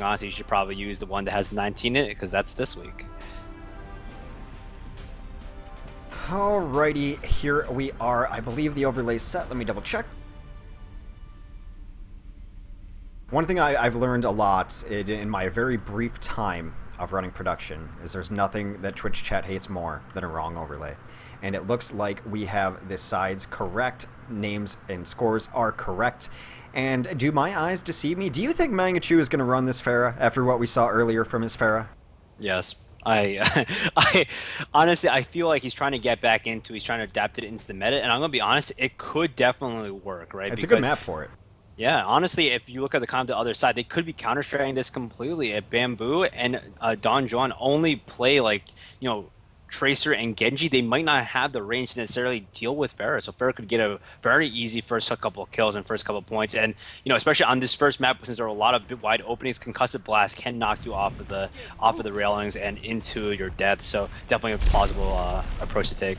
think honestly you should probably use the one that has 19 in it, because that's this week. Alrighty, here we are. I believe the overlay's set. Let me double check. One thing I've learned a lot in my very brief time of running production is there's nothing that Twitch chat hates more than a wrong overlay. And it looks like we have the sides correct, names and scores are correct. And do my eyes deceive me? Do you think Mangachu is going to run this Pharah after what we saw earlier from his Pharah? Yes. I honestly, I feel like he's trying to get back he's trying to adapt it into the meta, and I'm going to be honest, it could definitely work, right? It's a good map for it. Yeah, honestly, if you look at the other side, they could be counter-strategizing this completely. At Bamboo and Don Juan only play like, Tracer and Genji, they might not have the range to necessarily deal with Pharah. So Pharah could get a very easy first couple of kills and first couple of points. And, especially on this first map, since there are a lot of wide openings, Concussive Blast can knock you off of the railings and into your death. So definitely a plausible approach to take.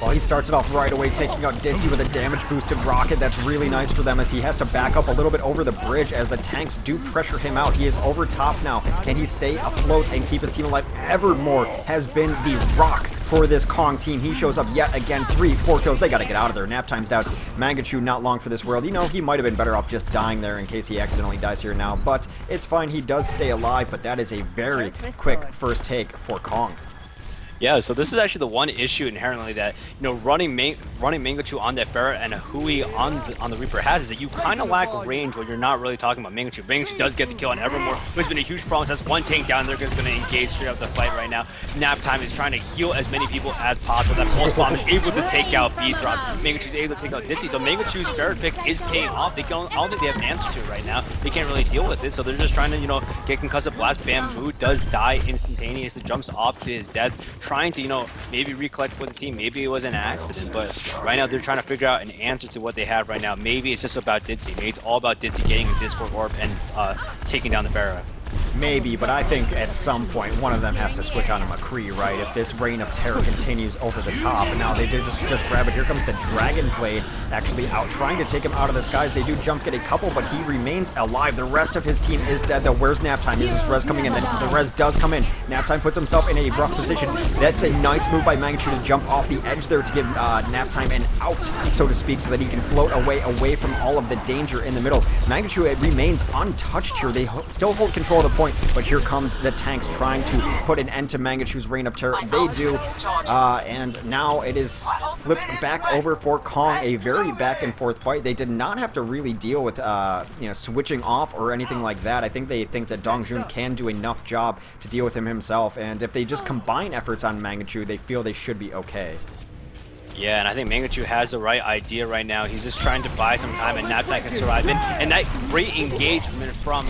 Well, he starts it off right away, taking out Ditzy with a damage-boosted rocket. That's really nice for them as he has to back up a little bit over the bridge as the tanks do pressure him out. He is over top now. Can he stay afloat and keep his team alive? Evermore has been the rock for this Kong team. He shows up yet again, 3-4 kills. They got to get out of there. Nap time's down. Mangachu not long for this world. He might have been better off just dying there in case he accidentally dies here now, but it's fine. He does stay alive, but that is a very quick first take for Kong. Yeah, so this is actually the one issue inherently that running Mangachu on that Pharah and a Hui on the Reaper has is that you kind of lack range when you're not really talking about Mangachu. Mangachu does get the kill on Evermore, who has been a huge problem. So that's one tank down there that's going to engage straight up the fight right now. Nap time is trying to heal as many people as possible. That pulse bomb is able to take out Beat Drop. Mangachu's able to take out Ditzy. So Mangachu's Pharah pick is paying off. I don't think they have an answer to it right now. They can't really deal with it, so they're just trying to get Concussive Blast. Bamboo does die instantaneously, jumps off to his death, trying to maybe recollect for the team. Maybe it was an accident, but right now they're trying to figure out an answer to what they have right now. Maybe it's just about Ditzy. Maybe it's all about Ditzy getting a Discord Orb and taking down the Pharah. Maybe, but I think at some point one of them has to switch on a McCree, right? If this reign of terror continues over the top, and now they do just grab it. Here comes the Dragon Blade actually out, trying to take him out of the skies. They do jump get a couple, but he remains alive. The rest of his team is dead, though. Where's Naptime? Is this Res coming in? The Res does come in. Naptime puts himself in a rough position. That's a nice move by Mangachu to jump off the edge there to give Naptime an out, so to speak, so that he can float away from all of the danger in the middle. Mangachu remains untouched here. They still hold control of the point, but here comes the tanks trying to put an end to Mangachu's reign of terror. They do, and now it is flipped back over for Kong. A very back and forth fight. They did not have to really deal with switching off or anything like that. I think they think that Dongjun can do enough job to deal with him himself, and if they just combine efforts on Mangachu, they feel they should be okay. Yeah, and I think Mangachu has the right idea right now. He's just trying to buy some time, and Naptime can survive it. And that great engagement from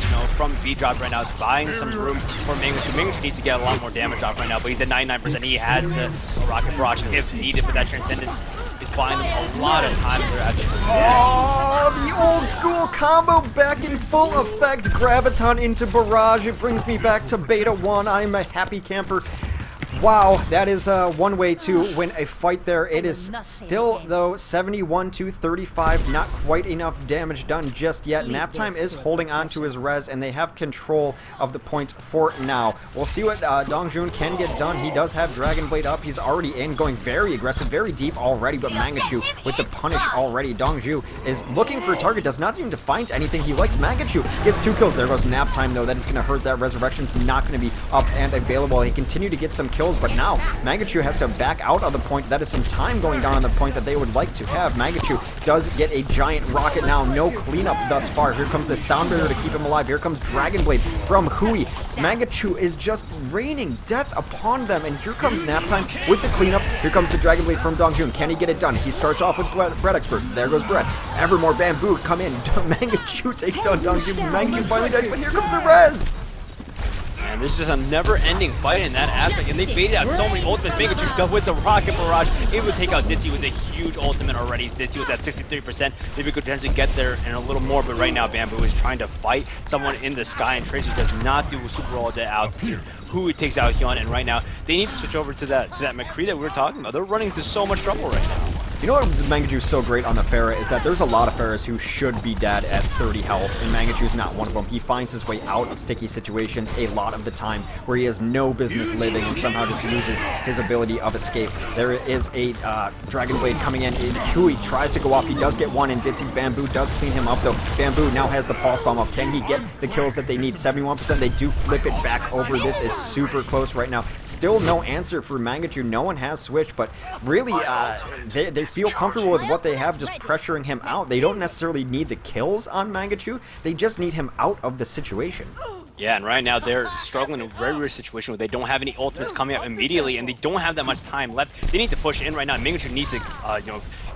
V-Drop right now is buying some room for Mangachu. Mangachu needs to get a lot more damage off right now, but he's at 99%. He has the Rocket Barrage if needed, but that Transcendence is buying them a lot of time there as the old school combo back in full effect. Graviton into Barrage. It brings me back to Beta 1. I'm a happy camper. Wow, that is one way to win a fight there. It is still, though, 71-35. Not quite enough damage done just yet. Naptime is holding on to his res, and they have control of the point for now. We'll see what Dongjun can get done. He does have Dragon Blade up. He's already in, going very aggressive, very deep already, but Mangachu with the punish already. Dongju is looking for a target, does not seem to find anything. He likes Mangachu. Gets 2 kills. There goes Naptime, though. That is going to hurt. That Resurrection's not going to be up and available. He continue to get some kills, but now Mangachu has to back out of the point. That is some time going down on the point that they would like to have. Mangachu does get a giant rocket now. No cleanup thus far. Here comes the Sound Barrier to keep him alive. Here comes Dragon Blade from Hui. Mangachu is just raining death upon them, and here comes Naptime with the cleanup. Here comes the Dragon Blade from Dongjun. Can he get it done? He starts off with Bread Expert. There goes Bread. Evermore Bamboo come in. Mangachu takes down Dongjun. Mangachu finally dies, but here comes the Res. And this is a never-ending fight in that aspect, and they baited out so many ultimates. Mangachu with the Rocket Barrage, able to take out Ditzy. Was a huge ultimate already. Ditzy was at 63%. Maybe could potentially get there and a little more, but right now Bamboo is trying to fight someone in the sky, and Tracer does not do a super roll at altitude. Who takes out Hyun, and right now they need to switch over to that McCree that we were talking about. They're running into so much trouble right now. You know what Mangaju's so great on the Pharah is that there's a lot of Pharahs who should be dead at 30 health, and Mangaju's not one of them. He finds his way out of sticky situations a lot of the time where he has no business living and somehow just loses his ability of escape. There is a Dragon Blade coming in. Hui tries to go off. He does get one, and Ditzy Bamboo does clean him up, though. Bamboo now has the Pulse Bomb up. Can he get the kills that they need? 71%. They do flip it back over. This is super close right now. Still no answer for Mangaju. No one has switched, but really, they feel comfortable with what they have, just pressuring him out. They don't necessarily need the kills on Mangachu. They just need him out of the situation. Yeah, and right now they're struggling in a very weird situation where they don't have any ultimates coming up immediately, and they don't have that much time left. They need to push in right now. Mangachu needs to,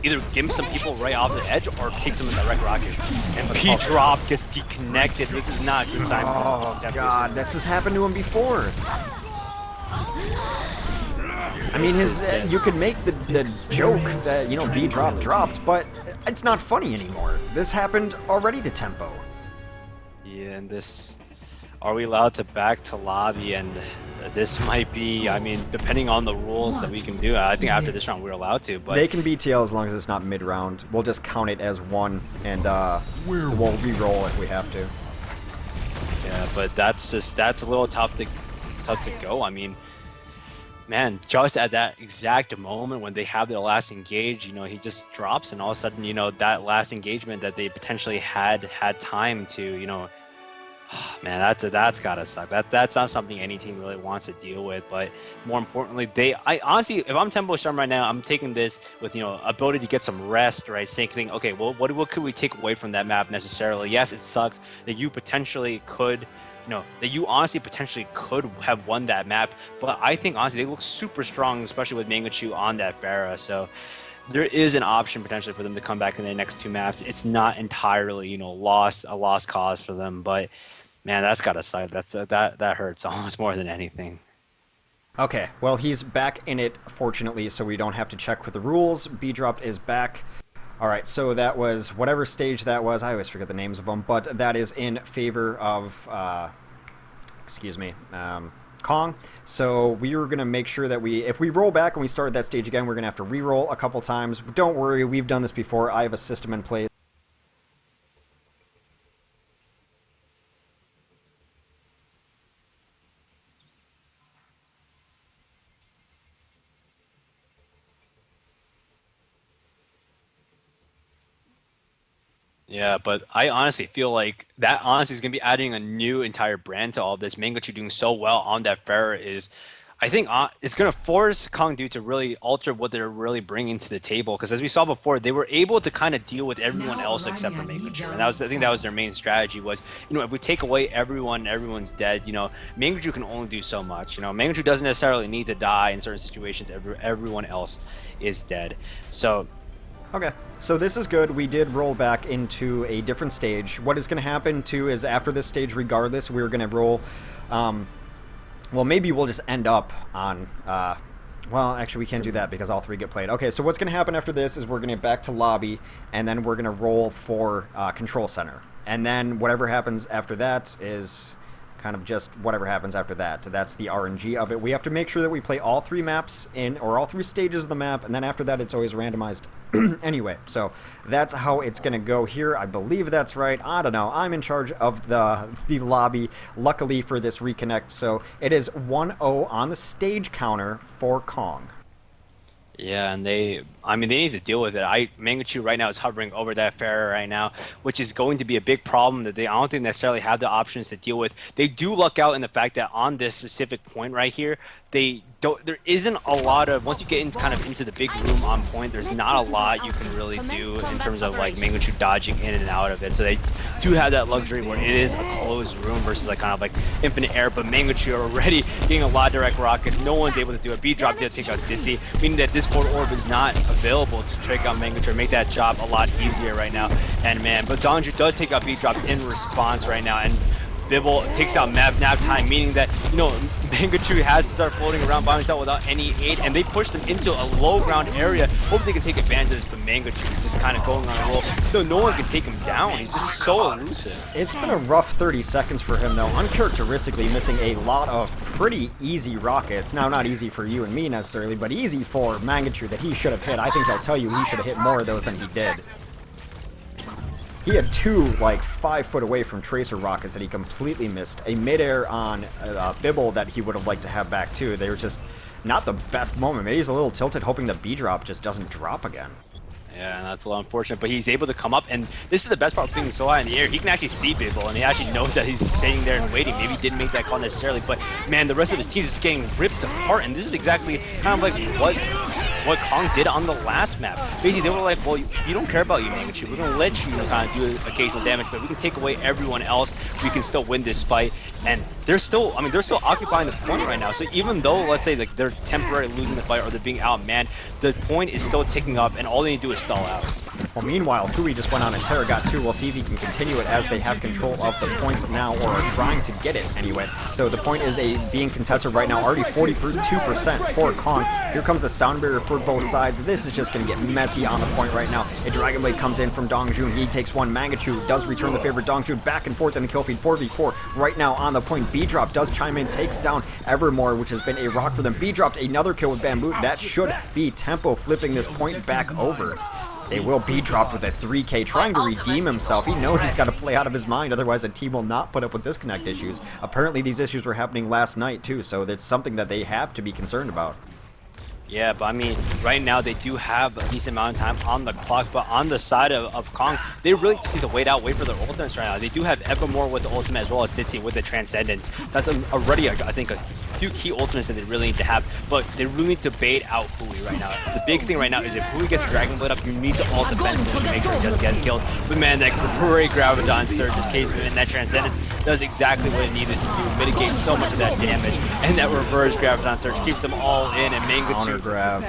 either give some people right off the edge or take some of the direct rockets. And P-Drop gets deconnected. This is not a good sign. Oh, God, this has happened to him before. I mean, you could make the joke that, B-Drop dropped, but it's not funny anymore. This happened already to Tempo. Yeah, and this... Are we allowed to back to lobby? And this might be, I mean, depending on the rules that we can do. I think after this round we're allowed to, but... They can BTL as long as it's not mid-round. We'll just count it as one, and we'll re-roll if we have to. Yeah, but that's a little tough to go. I mean... Man, just at that exact moment when they have their last engage, he just drops, and all of a sudden, that last engagement that they potentially had time to, man, that's gotta suck. That's not something any team really wants to deal with. But more importantly, I honestly, if I'm Tempo Storm right now, I'm taking this with ability to get some rest, right? Thinking, okay, well, what could we take away from that map necessarily? Yes, it sucks that you potentially could. That you honestly potentially could have won that map, but I think honestly they look super strong, especially with Mangachu on that Pharah. So there is an option potentially for them to come back in their next two maps. It's not entirely a lost cause for them, but man, that's gotta suck. That hurts almost more than anything. Okay, well, he's back in it fortunately, so we don't have to check with the rules. B-Dropped is back. Alright, so that was whatever stage that was. I always forget the names of them, but that is in favor of, Kong. So we are going to make sure that if we roll back and we start that stage again, we're going to have to re-roll a couple times. But don't worry, we've done this before. I have a system in place. Yeah, but I honestly feel like that honestly is going to be adding a new entire brand to all of this. Mangachu doing so well on that Pharah is, I think it's going to force KongDoo to really alter what they're really bringing to the table. Because as we saw before, they were able to kind of deal with everyone else except for Mangachu. And I think that was their main strategy was, if we take away everyone's dead, Mangachu can only do so much. Mangachu doesn't necessarily need to die in certain situations. Everyone else is dead. So... Okay, so this is good. We did roll back into a different stage. What is going to happen, too, is after this stage, regardless, we're going to roll... well, maybe we'll just end up on... well, actually, we can't do that because all three get played. Okay, so what's going to happen after this is we're going to get back to lobby, and then we're going to roll for control center. And then whatever happens after that is... kind of just whatever happens after that. That's the RNG of it. We have to make sure that we play all three maps or all three stages of the map, and then after that it's always randomized anyway. So that's how it's going to go here. I believe that's right. I don't know. I'm in charge of the lobby, luckily for this reconnect. So it is 1-0 on the stage counter for Kong. Yeah, and they need to deal with it. Mangachu right now is hovering over that Pharah right now, which is going to be a big problem that I don't think necessarily have the options to deal with. They do luck out in the fact that on this specific point right here, there isn't a lot of, once you get into the big room on point, there's not a lot you can really do in terms of like Mangachu dodging in and out of it. So they do have that luxury where it is a closed room versus like kind of like infinite air, but Mangachu are already getting a lot of direct rockets. No one's able to do it. B-Drop's able to take out Ditzy, meaning that this Discord Orb is not available to take out Mangachu or make that job a lot easier right now. And man, but Donju does take out B-Drop in response right now, and Bibble takes out Nap Time, meaning that, you know, Mangachu has to start floating around by himself without any aid, and they push them into a low ground area. Hope they can take advantage of this, but Mangachu is just kind of going on a roll. Still, no one can take him down. He's just so elusive. It's been a rough 30 seconds for him, though, uncharacteristically missing a lot of pretty easy rockets. Now, not easy for you and me necessarily, but easy for Mangachu that he should have hit. I think he'll tell you he should have hit more of those than he did. He had two, like, 5 foot away from Tracer rockets that he completely missed. A midair on Bibble that he would have liked to have back, too. They were just not the best moment. Maybe he's a little tilted, hoping the B-drop just doesn't drop again. Yeah, and that's a little unfortunate, but he's able to come up, and this is the best part of being so high in the air. He can actually see Bibble, and he actually knows that he's sitting there and waiting. Maybe he didn't make that call necessarily, but man, the rest of his team is just getting ripped apart, and this is exactly kind of like what Kong did on the last map. Basically, they were like, well, you don't care about you, Mangachu. We're going to let you kind of do occasional damage, but we can take away everyone else. We can still win this fight, and they're still, I mean, they're still occupying the point right now. So even though, let's say, like, they're temporarily losing the fight or they're being outmanned, the point is still ticking up, and all they need to do is stall out. Well, meanwhile, Hui just went on a tear, got 2. We'll see if he can continue it as they have control of the point now, or are trying to get it anyway. So the point is being contested right now, already 42% for Kong. Here comes the sound barrier for both sides. This is just going to get messy on the point right now. A Dragon Blade comes in from Dongjun. He takes one. Mangachu does return the favor. Dongjun back and forth in the kill feed. 4v4 right now on the point. B-drop does chime in, takes down Evermore, which has been a rock for them. B-dropped another kill with Bamboo. That should be Tempo flipping this point back over. They will be dropped with a 3K, trying to redeem himself. He knows he's got to play out of his mind, otherwise the team will not put up with disconnect issues. Apparently these issues were happening last night too, so that's something that they have to be concerned about. Yeah, but I mean, right now they do have a decent amount of time on the clock, but on the side of Kong, they really just need to wait for their ultimates right now. They do have Evermore with the ultimate as well as Ditsy with the Transcendence. That's already, I think, a few key ultimates that they really need to have, but they really need to bait out Hui right now. The big thing right now is if Hui gets Dragon Blade up, you need to ult defensive to make sure he doesn't get killed. But man, that great Graviton Surge is case and that Transcendence does exactly what it needed to do, mitigate so much of that damage, and that reverse Graviton Surge keeps them all in, and Mangachu Grab.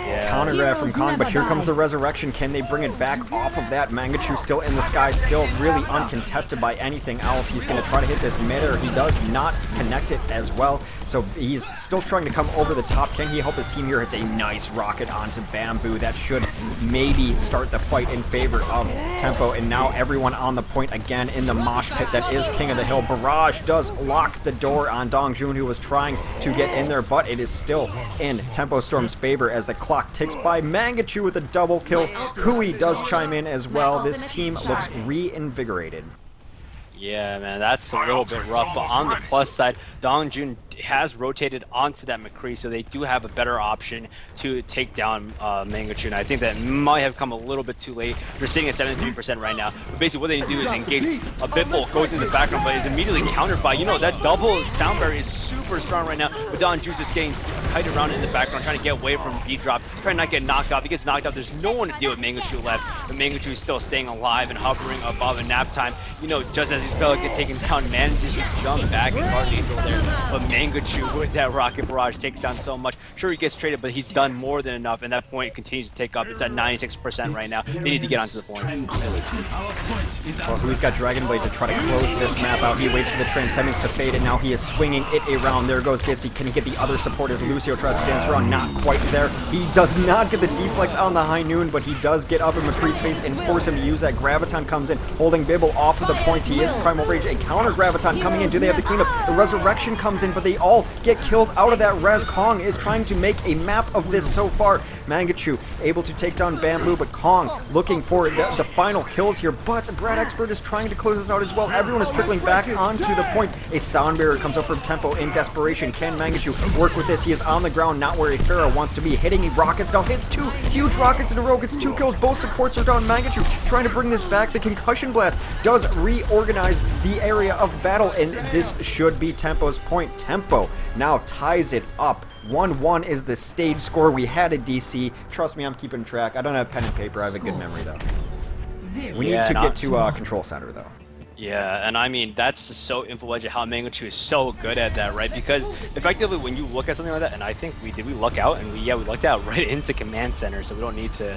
Yeah. Counter grab from Kong, but here comes the resurrection. Can they bring it back off of that? Mangachu still in the sky, still really uncontested by anything else. He's going to try to hit this mid-air. He does not connect it as well, so he's still trying to come over the top. Can he help his team here? It's a nice rocket onto Bamboo. That should maybe start the fight in favor of Tempo, and now everyone on the point again in the mosh pit that is King of the Hill. Barrage does lock the door on Dongjun, who was trying to get in there, but it is still in Tempo Storm's favor as the clock ticks by. Mangachu with a double kill. Hui does chime in as well. This team looks reinvigorated. Yeah, man, that's a little bit rough, but on the plus side, Dongjun has rotated onto that McCree, so they do have a better option to take down Mangachu, and I think that might have come a little bit too late. They're sitting at 73% right now, but basically what they need to do is engage a Bitbull, goes into the background, but is immediately countered by, you know, that double sound barrier is super strong right now, but Dongjun just getting tight around in the background, trying to get away from B-drop, trying to not get knocked off. He gets knocked off, there's no one to deal with Mangachu left, but Mangachu is still staying alive and hovering above, and Nap Time, you know, just as he's about to get taken down, manages to jump back and guard neutral there, but Mangachu with that rocket barrage takes down so much. Sure, he gets traded, but he's done more than enough, and that point continues to take up. It's at 96% right now. They need to get onto the point. Well, Hui's got Dragon Blade to try to close this map out. He waits for the Transcendence to fade, and now he is swinging it around. There goes Ditsy. Can he get the other support as Lucio tries to dance around? Not quite there. He does not get the deflect on the High Noon, but he does get up in McCree's face and force him to use that. Graviton comes in, holding Bibble off of the point. He is Primal Rage. A counter Graviton coming in. Do they have the cleanup? The Resurrection comes in, but they all get killed out of that res. Kong is trying to make a map of this so far. Mangachu able to take down Bamboo, but Kong looking for the final kills here, but Brad Expert is trying to close this out as well. Everyone is trickling back onto the point. A sound barrier comes up from Tempo in desperation. Can Mangachu work with this? He is on the ground, not where Pharaoh wants to be. Hitting rockets now, hits 2 huge rockets in a row, gets 2 kills. Both supports are down. Mangachu trying to bring this back. The concussion blast does reorganize the area of battle, and this should be Tempo's point. Tempo now ties it up. 1-1 is the stage score. We had a DC. Trust me, I'm keeping track. I don't have pen and paper. I have a good memory, though. We need to get to Control Center, though. Yeah, and I mean, that's just so influential how Mangachu is so good at that, right? Because effectively, when you look at something like that, and I think we luck out, and we lucked out right into Command Center, so we don't need to,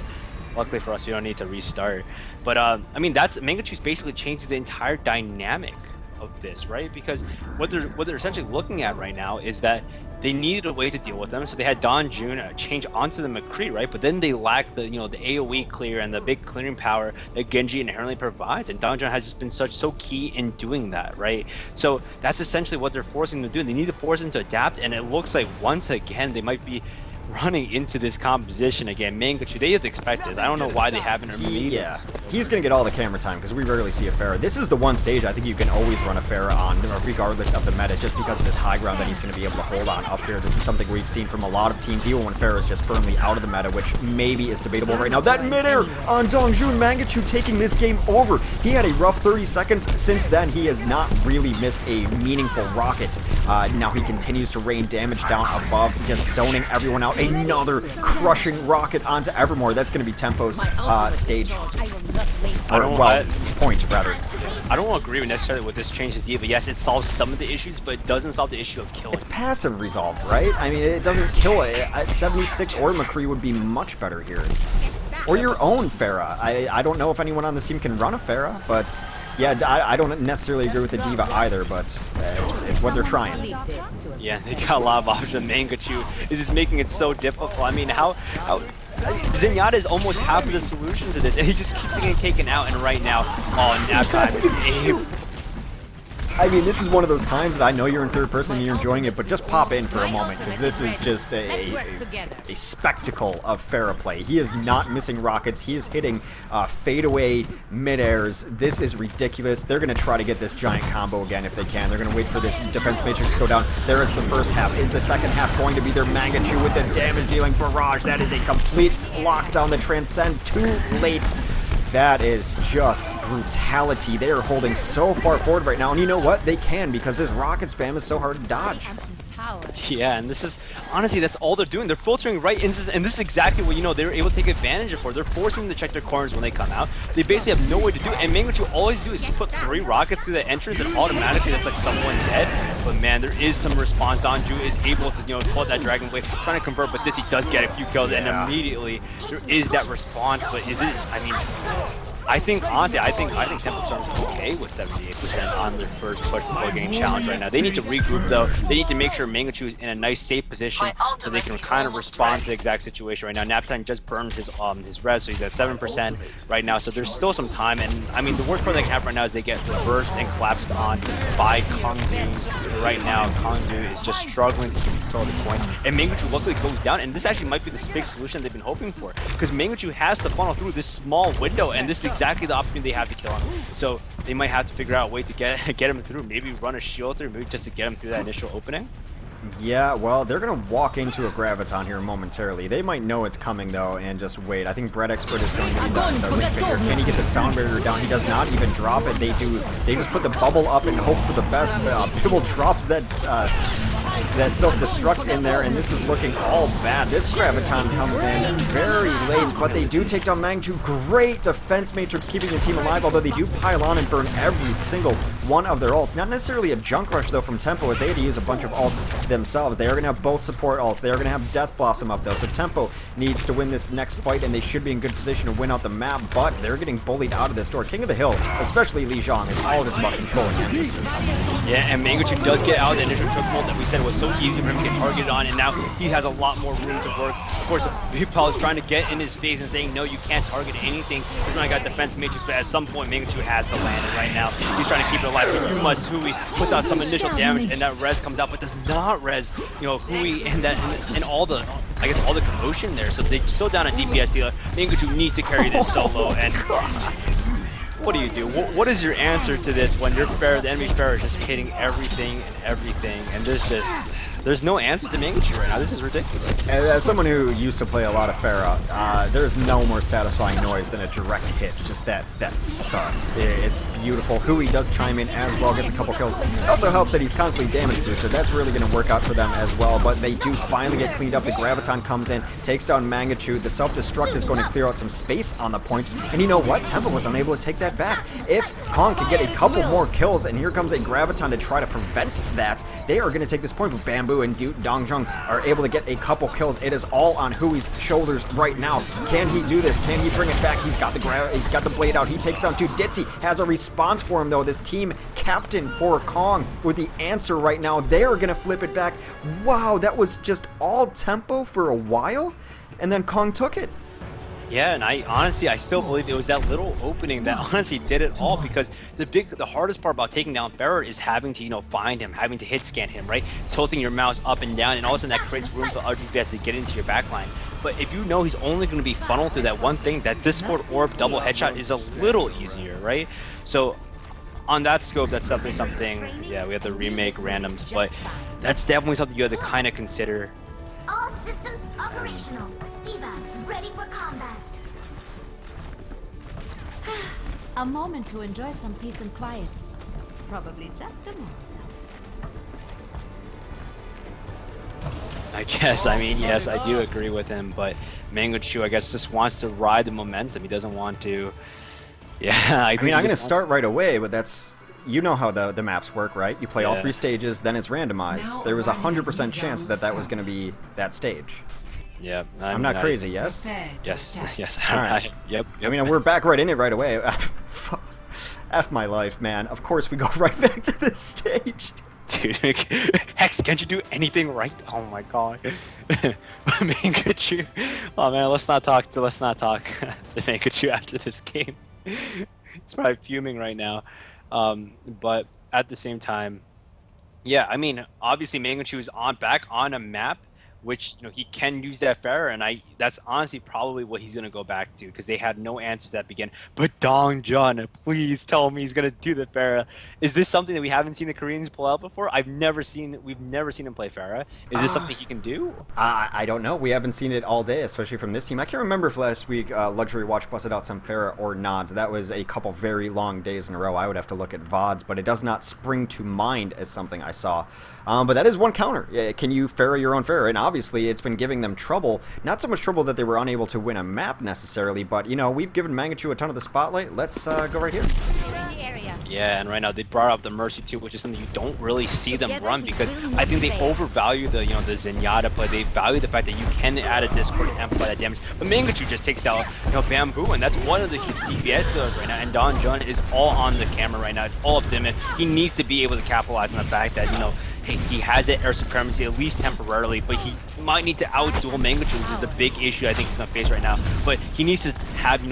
luckily for us, we don't need to restart. But, I mean, Mangachu's basically changed the entire dynamic of this, right? Because what they're essentially looking at right now is that they needed a way to deal with them, so they had Don June change onto the McCree, right? But then they lack the the AOE clear and the big clearing power that Genji inherently provides, and Don June has just been so key in doing that, right? So that's essentially what they're forcing them to do. They need to force them to adapt, and it looks like once again they might be running into this composition again. Mangachu, they have to expect this. I don't know why they haven't remediated. Yeah, he's going to get all the camera time because we rarely see a Pharah. This is the one stage I think you can always run a Pharah on, regardless of the meta, just because of this high ground that he's going to be able to hold on up here. This is something we've seen from a lot of teams, even when Pharah is just firmly out of the meta, which maybe is debatable right now. That midair on Dongjun, Mangachu taking this game over. He had a rough 30 seconds. Since then, he has not really missed a meaningful rocket. Now he continues to rain damage down above, just zoning everyone out. Another crushing rocket onto Evermore. That's going to be Tempo's stage. Point, rather. I don't agree necessarily with this change to D.Va. Yes, it solves some of the issues, but it doesn't solve the issue of killing. It's passive resolve, right? I mean, it doesn't kill it. At 76 or McCree would be much better here. Or your own Pharah. I don't know if anyone on this team can run a Pharah, but yeah, I don't necessarily agree with the D.Va either, but it's what they're trying. Yeah, they got a lot of options. Mangachu is just making it so difficult. I mean, how Zenyatta is almost half of the solution to this, and he just keeps getting taken out, and right now, nap time is Abe. I mean, this is one of those times that I know you're in third person and you're enjoying it, but just pop in for a moment, because this is just a spectacle of Pharah play. He is not missing rockets. He is hitting fadeaway mid-airs. This is ridiculous. They're going to try to get this giant combo again if they can. They're going to wait for this defense matrix to go down. There is the first half. Is the second half going to be their Mangachu with the damage-dealing barrage? That is a complete lockdown. The Transcend too late. That is just brutality. They are holding so far forward right now, and you know what? They can, because this rocket spam is so hard to dodge. Yeah, and this is, honestly, that's all they're doing. They're filtering right into, and this is exactly what, they were able to take advantage of. They're forcing them to check their corners when they come out. They basically have no way to do it, and man, what you always do is just put 3 rockets through that entrance, and automatically that's like someone dead. But man, there is some response. Donju is able to, pull out that Dragon Blade, trying to convert, but Dizzy does get a few kills, and immediately there is that response. But is it, I mean, I think, honestly, I think Temple Storm's okay with 78% on their first push before getting challenged right now. They need to regroup, though. They need to make sure Mangachu is in a nice, safe position so they can kind of respond to the exact situation right now. Naptime just burned his res, so he's at 7% right now, so there's still some time. And, I mean, the worst part they can have right now is they get reversed and collapsed on by KongDoo. Right now, KongDoo is just struggling to keep control of the point. And Mangachu luckily goes down, and this actually might be the big solution they've been hoping for, because Mangachu has to funnel through this small window, and this is exactly the opportunity they have to kill him. So they might have to figure out a way to get him through, maybe run a shield through, maybe just to get him through that initial opening. Yeah, well, they're going to walk into a Graviton here momentarily. They might know it's coming, though, and just wait. I think Bread Expert is going to be the link here. Can he get the sound barrier down? He does not even drop it. They just put the bubble up and hope for the best. Bibble drops that self-destruct in there, and this is looking all bad. This Graviton comes in very late, but they do take down Mangachu. Great defense matrix keeping the team alive, although they do pile on and burn every single one of their ults. Not necessarily a junk rush, though, from Tempo, as they had to use a bunch of ults themselves. They are going to have both support ults. They are going to have Death Blossom up, though, so Tempo needs to win this next fight, and they should be in good position to win out the map, but they're getting bullied out of this door. King of the Hill, especially Lijiang, is all just about controlling entrances. Yeah, and Mangachu does get out of the initial choke hold that we said was so easy for him to get targeted on, and now he has a lot more room to work. Of course, Vipal is trying to get in his face and saying, no, you can't target anything. He's not got defense matrix, but at some point, Mangachu has to land, and right now, he's trying to keep it alive. But you must Hui puts out some initial damage, and that res comes out, but does not res, Hui and all the, I guess, all the commotion there. So they're still down a DPS dealer. Mangachu needs to carry this solo, and what do you do? What is your answer to this when your Pharah, the enemy Pharah, is just hitting everything, and there's no answer to Mangachu right now. This is ridiculous. As someone who used to play a lot of Pharah, there's no more satisfying noise than a direct hit. Just that thud. It's beautiful. Hui does chime in as well, gets a couple kills. It also helps that he's constantly damage boosted. That's really going to work out for them as well, but they do finally get cleaned up. The Graviton comes in, takes down Mangachu. The self-destruct is going to clear out some space on the point, and you know what? Tempo was unable to take that back. If Kong could get a couple more kills, and here comes a Graviton to try to prevent that, they are going to take this point with Bamboo. Bamboo and Dongjung are able to get a couple kills. It is all on Hui's shoulders right now. Can he do this? Can he bring it back? He's got the blade out. He takes down 2. Ditzy has a response for him, though. This team captain for Kong with the answer right now. They are going to flip it back. Wow, that was just all tempo for a while, and then Kong took it. Yeah, and I still believe it was that little opening that honestly did it all, because the hardest part about taking down Ferrer is having to, find him, having to hit scan him, right? Tilting your mouse up and down, and all of a sudden that creates room for other DPS to get into your backline. But if you know he's only going to be funneled through that one thing, that Discord Orb double headshot is a little easier, right? So on that scope, that's definitely something, yeah, we have to remake randoms, but that's definitely something you have to kind of consider. All systems operational. Diva, ready for combat. A moment to enjoy some peace and quiet. Probably just a moment. I guess, yes, I do agree with him, but Mangochu, I guess, just wants to ride the momentum. He doesn't want to... Yeah, I'm going to start right away, but that's... You know how the maps work, right? You play all 3 stages, then it's randomized. There was a 100% chance that was going to be that stage. Yeah, I'm not crazy, yes? Yes. All right. Yep. We're back right in it right away. F my life, man. Of course we go right back to this stage. Dude, Hex, can't you do anything right? Oh my god. Mangochu. Oh man, let's not talk to Mangochu after this game. It's probably fuming right now. But at the same time, yeah, obviously Mangochu is back on a map which he can use that Pharah, and that's honestly probably what he's gonna go back to, because they had no answers that begin. But Dongjun, please tell me he's gonna do the Pharah. Is this something that we haven't seen the Koreans pull out before? We've never seen him play Pharah. Is this something he can do? I don't know. We haven't seen it all day, especially from this team. I can't remember if last week Luxury Watch busted out some Pharah or nods. That was a couple very long days in a row. I would have to look at VODs, but it does not spring to mind as something I saw. But that is one counter. Can you Pharah your own Pharah? And obviously it's been giving them trouble. Not so much trouble that they were unable to win a map necessarily, but we've given Mangochu a ton of the spotlight. Let's go right here. Yeah, and right now they brought up the Mercy too, which is something you don't really see them run, because I think they overvalue the the Zenyatta play. They value the fact that you can add a Discord and amplify that damage. But Mangochu just takes out Bamboo, and that's one of the huge DPS killers right now. And Dongjun is all on the camera right now. It's all up to him. He needs to be able to capitalize on the fact that hey, he has that air supremacy at least temporarily, but he might need to outduel Mangochu, which is the big issue I think he's gonna face right now. But he needs to have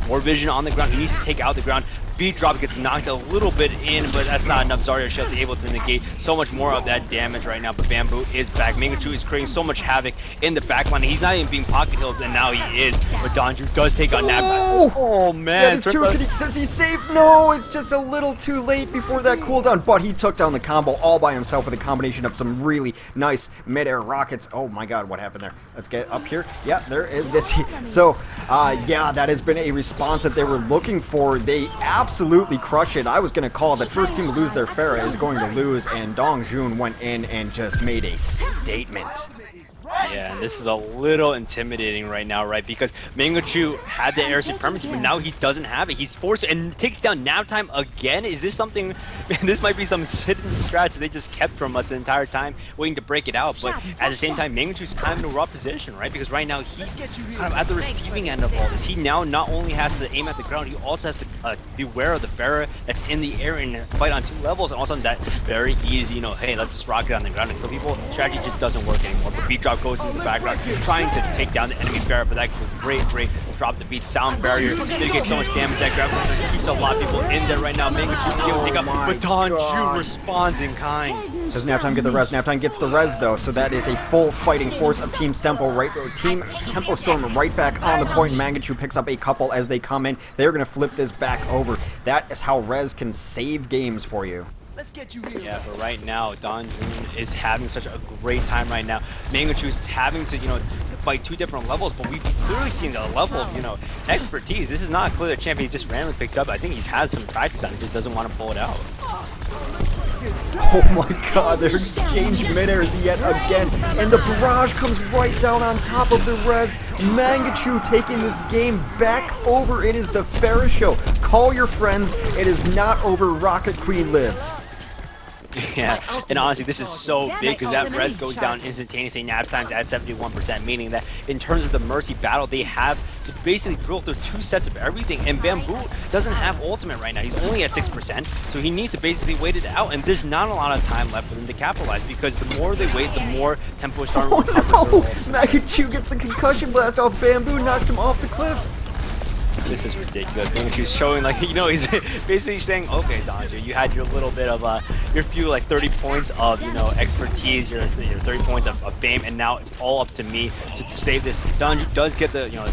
more vision on the ground. He needs to take out the ground. Beat drop gets knocked a little bit in, but that's not enough. Zarya Shield is able to negate so much more of that damage right now, but Bamboo is back. Mangochu is creating so much havoc in the backline. He's not even being pocket healed, and now he is. But Donju does take on that. Oh man! That is true. Does he save? No, it's just a little too late before that cooldown, but he took down the combo all by himself with a combination of some really nice mid-air rockets. Oh my god, what happened there? Let's get up here. Yeah, there is this. So, yeah, that has been a response that they were looking for. They absolutely crush it. I was going to call that first team to lose their Pharah is going to lose, and Dongjun went in and just made a statement. Yeah, and this is a little intimidating right now, right? Because Mangochu had the air supremacy, but now he doesn't have it. He's forced and takes down nap time again. Is this something? This might be some hidden strat they just kept from us the entire time, waiting to break it out. But at the same time, Mangochu's kind of in a rough position, right? Because right now he's kind of at the receiving end of all this. He now not only has to aim at the ground, he also has to beware of the Pharah that's in the air and fight on 2 levels. And also that very easy, hey, let's just rock it on the ground and kill people. Strategy just doesn't work anymore. But beat drop goes into the background, trying to take down the enemy Pharah, but that great drop the beat, sound barrier, mitigate so much damage. That grab keeps a lot of people in there right now. Mangochu is able to take up, but Donju responds in kind. Does Naptime get the res? Naptime gets the res though, so that is a full fighting force of Team Tempo Storm right back on the point. Mangochu picks up a couple as they come in. They're gonna flip this back over. That is how res can save games for you. Yeah, but right now, Dongjun is having such a great time right now. Mangochu is having to, fight 2 different levels, but we've clearly seen the level of, expertise. This is not clear the champion he just randomly picked up. I think he's had some practice on it, just doesn't want to pull it out. Oh my god, they're exchanging mid-airs yet again, and the barrage comes right down on top of the res. Mangochu taking this game back over. It is the Pharah show. Call your friends. It is not over. Rocket Queen lives. Yeah, and honestly, this is so big because that res goes down instantaneously. Nap time's at 71%, meaning that in terms of the Mercy battle, they have to basically drill through 2 sets of everything. And Bamboo doesn't have ultimate right now. He's only at 6%, so he needs to basically wait it out. And there's not a lot of time left for them to capitalize because the more they wait, the more Tempo Storm Oh recovers no! their ults. Magachu gets the concussion blast off Bamboo, knocks him off the cliff. This is ridiculous. Mangachu's showing like, you know, he's basically saying, okay, Donju, you had your little bit of your few like 30 points of, you know, expertise, your 30 points of fame, and now it's all up to me to save this. Donju does get the, you know,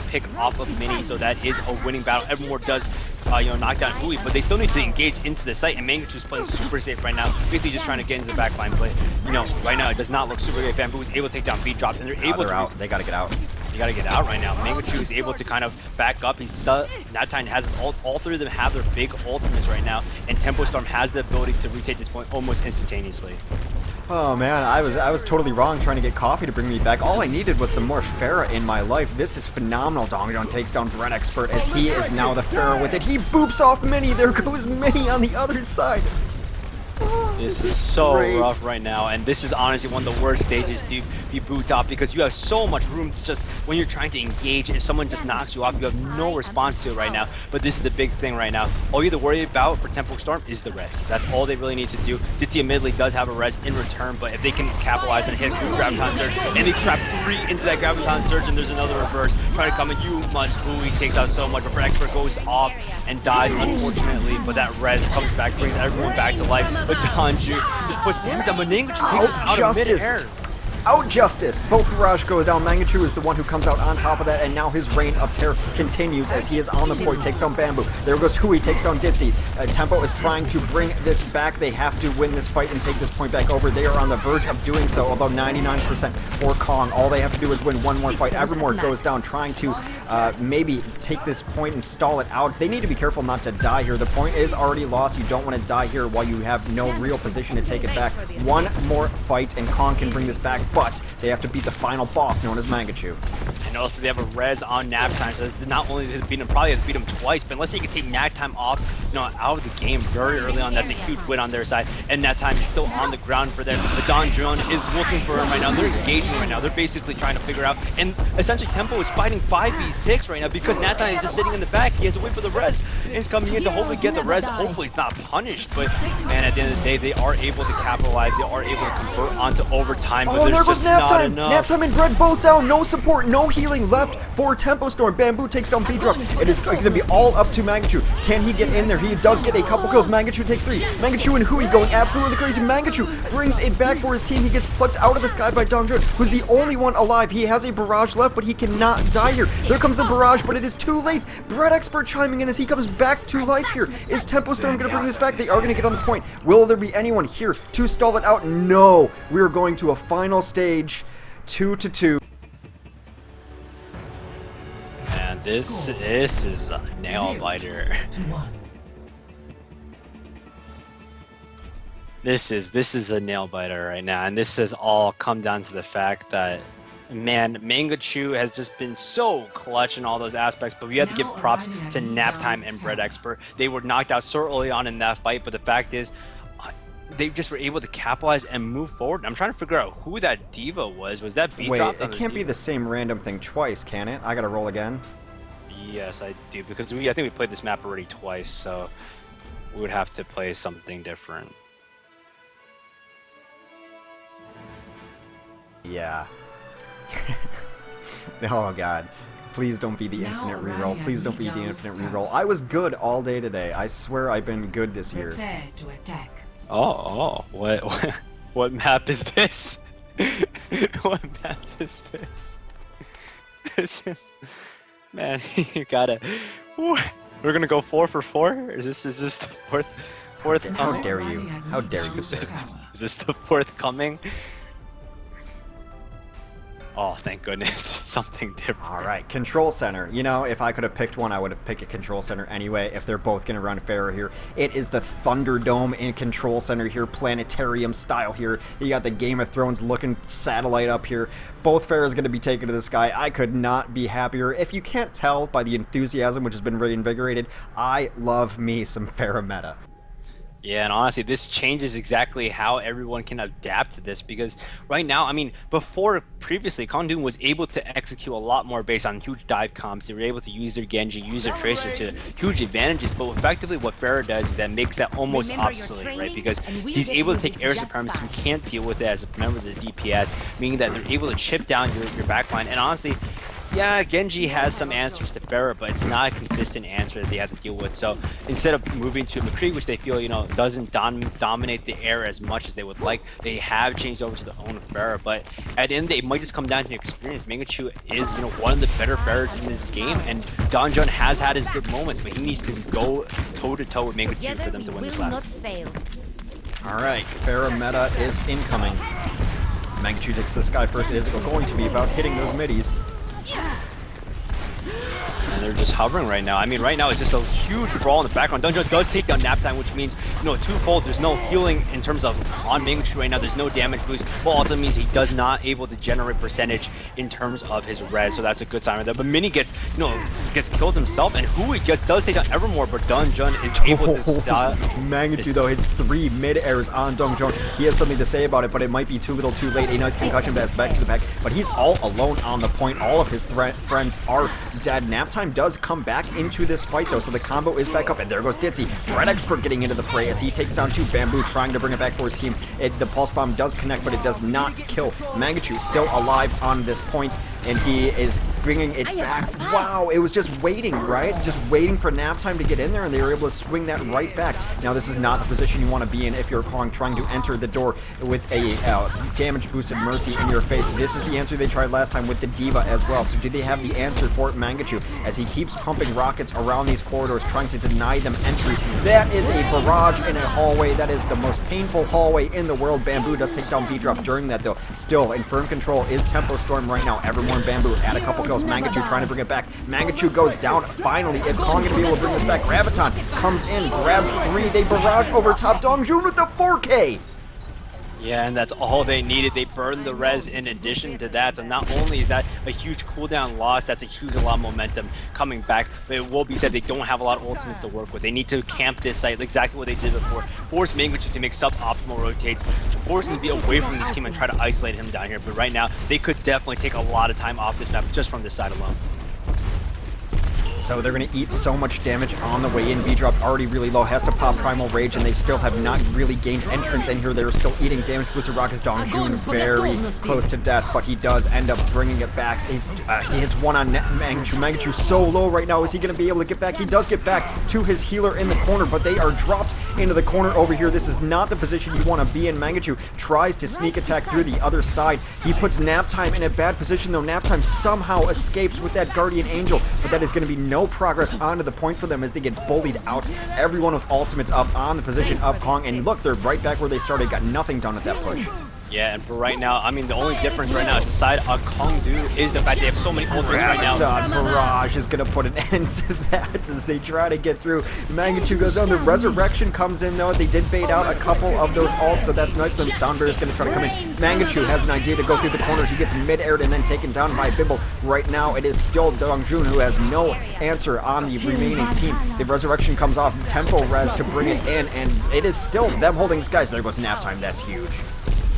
pick off of Mini, so that is a winning battle. Evermore does, you know, knock down Hui, but they still need to engage into the site, and Mangachu's playing super safe right now, basically just trying to get into the back line. But, you know, right now it does not look super good. Bamboo is able to take down beat drops, and they're able They're to. out. They gotta get out. You gotta get out right now. Mangachu is able to kind of back up. He's still, Naptime has his ult. All 3 of them have their big ultimates right now, and Tempo Storm has the ability to retake this point almost instantaneously. Oh man, I was totally wrong trying to get Coffee to bring me back. All I needed was some more Pharah in my life. This is phenomenal. Dongdon takes down Brett Expert as he is now the Pharah with it. He boops off Mini. There goes Mini on the other side. This is so rough right now, and this is honestly one of the worst stages to be booped off because you have so much room to just, when you're trying to engage, if someone just knocks you off, you have no response to it right now. But this is the big thing right now. All you have to worry about for Tempo Storm is the res. That's all they really need to do. Ditsy admittedly does have a res in return, but if they can capitalize and hit Graviton Surge, and they trap 3 into that Graviton Surge, and there's another reverse trying to come in, you must. Hui takes out so much, but for Expert goes off and dies unfortunately, but that res comes back, brings everyone back to life. But Donju just puts damage on Mangachu, takes him out of mid-air. Out Justice! Both Barrage go down. Mangachu is the one who comes out on top of that, and now his reign of terror continues as he is on the point, takes down Bamboo. There goes Hui, takes down Ditsy. Tempo is trying to bring this back. They have to win this fight and take this point back over. They are on the verge of doing so, although 99% for Kong. All they have to do is win one more fight. Evermore goes down, trying to maybe take this point and stall it out. They need to be careful not to die here. The point is already lost. You don't want to die here while you have no real position to take it back. One more fight, and Kong can bring this back, but they have to beat the final boss known as Mangachu. And also they have a res on nap time, so not only did they beat him, probably have to beat him twice, but unless they can take nap time off, you know, out of the game very early on, that's a huge win on their side. And nap time is still on the ground for them. But Don Drone is looking for him right now. They're engaging right now. They're basically trying to figure out, and essentially Tempo is fighting 5v6 right now because nap time is just sitting in the back. He has to wait for the res, and he's coming in to hopefully get the res. Hopefully it's not punished, but man, at the end of the day, they are able to capitalize. They are able to convert onto overtime, but Oh, there's there goes just not Naptime! enough. Naptime and Brett both down, no support, no healing left for Tempo Storm. Bamboo takes down B-Drop. It is going to be all up to Mangachu. Can he get in there? He does get a couple kills. Mangachu takes 3. Mangachu and Hui going absolutely crazy. Mangachu brings it back for his team. He gets plucked out of the sky by Dongdron, who's the only one alive. He has a barrage left, but he cannot die here. There comes the barrage, but it is too late. Brett Expert chiming in as he comes back to life here. Is Tempo Storm going to bring this back? They are going to get on the point. Will there be anyone here to stall it out? No. We are going to a final stage, 2-2. Man, this is a nail biter. This is a nail biter right now, and this has all come down to the fact that, man, Mangachu has just been so clutch in all those aspects, but we have to give props to Naptime and Bread Expert. They were knocked out so early on in that fight, but the fact is, they just were able to capitalize and move forward. I'm trying to figure out who that diva was. Was that B Wait, dropped? it can't be the same random thing twice, can it? I gotta roll again. Yes, I do, because I think we played this map already twice, so we would have to play something different. Yeah. Oh god. Please don't be the infinite reroll. Please don't be the infinite reroll. I was good all day today. I swear I've been good this year. Prepare to attack. What map is this? What map is this? It's just, man, you gotta. We're gonna go 4 for 4. Is this the fourth How coming? dare you? How dare you, sir? Is this the fourth coming? Oh, thank goodness, it's something different. Alright, Control Center. You know, if I could have picked one, I would have picked a Control Center anyway, if they're both going to run Pharaoh here. It is the Thunderdome in Control Center here, planetarium style here. You got the Game of Thrones looking satellite up here. Both Pharaohs going to be taken to the sky. I could not be happier. If you can't tell by the enthusiasm, which has been reinvigorated, I love me some Pharaoh meta. Yeah, and honestly, this changes exactly how everyone can adapt to this because right now, I mean, before previously, KongDoo was able to execute a lot more based on huge dive comps. They were able to use their Genji, use their Tracer to huge advantages, but effectively what Pharah does is that makes that almost obsolete, right? Because he's able to take air supremacy, you can't deal with it as a member of the DPS, meaning that they're able to chip down your backline, and honestly, yeah, Genji has some answers to Pharah, but it's not a consistent answer that they have to deal with. So instead of moving to McCree, which they feel, doesn't dominate the air as much as they would like, they have changed over to the own Pharah. But at the end, it might just come down to experience. Mangachu is, one of the better Pharahs in this game, and Donjun has had his good moments, but he needs to go toe-to-toe with Mangachu for them to win this last one. Alright, Pharah meta is incoming. Mangachu takes this guy first. It is going to be about hitting those middies. And they're just hovering right now. I mean, right now it's just a huge brawl in the background. Donjun does take down nap time, which means, twofold. There's no healing in terms of on Mangachu right now. There's no damage boost, but also means he does not able to generate percentage in terms of his res. So that's a good sign right there. But Mini gets killed himself, and Hui just does take down Evermore, but Donjun is able to stop. Mangachu though hits 3 mid-airs on Dongjun. He has something to say about it, but it might be too little too late. A nice concussion pass back to the back, but he's all alone on the point. All of his friends are dead. Nap time does come back into this fight though, so the combo is back up, and there goes Ditzy. Red Expert getting into the fray as he takes down 2. Bamboo trying to bring it back for his team. The Pulse Bomb does connect, but it does not kill. Mangachu still alive on this point, and he is bringing it back. Wow, it was just waiting, right? Just waiting for nap time to get in there, and they were able to swing that right back. Now, this is not the position you want to be in if you're Kong trying to enter the door with a damage-boosted Mercy in your face. This is the answer they tried last time with the Diva as well. So do they have the answer for Mangachu as he keeps pumping rockets around these corridors, trying to deny them entry? That is a barrage in a hallway. That is the most painful hallway in the world. Bamboo does take down B-Drop during that, though. Still, in firm control is Tempo Storm right now. Evermore and Bamboo add a couple kills. Mangachu trying to bring it back. Mangachu goes down. Finally, is Kong going to be able to bring this back? Graviton comes in, grabs 3. They barrage over top. Dongjun with the 4K. Yeah, and that's all they needed. They burned the res in addition to that. So not only is that a huge cooldown loss, that's a huge lot of momentum coming back, but it will be said they don't have a lot of ultimates to work with. They need to camp this site, exactly what they did before. Force Mangachu to make suboptimal rotates, force him to be away from this team and try to isolate him down here. But right now, they could definitely take a lot of time off this map just from this side alone. So they're going to eat so much damage on the way in. B-Drop already really low, has to pop Primal Rage, and they still have not really gained entrance in here. They're still eating damage. Boosted Rockets Dongjun very close to death, but he does end up bringing it back. He hits 1 on Mangachu. Mangachu so low right now. Is he going to be able to get back? He does get back to his healer in the corner, but they are dropped into the corner over here. This is not the position you want to be in. Mangachu tries to sneak attack through the other side. He puts Nap Time in a bad position, though. Nap Time somehow escapes with that Guardian Angel, but that is going to be no progress onto the point for them as they get bullied out. Everyone with ultimates up on the position of Kong, and look, they're right back where they started. Got nothing done at that push. Yeah, and for right now, I mean, the only difference right now is the side of KongDoo is the fact they have so many ultimates right now. Barrage is going to put an end to that as they try to get through. Mangachu goes down. The Resurrection comes in, though. They did bait out a couple of those ults, so that's nice for them. Soundbear is going to try to come in. Mangachu has an idea to go through the corner. He gets mid-aired and then taken down by Bibble. Right now, it is still Dongjun who has no answer on the remaining team. The Resurrection comes off. Tempo Res to bring it in, and it is still them holding these guys. There goes Nap Time. That's huge.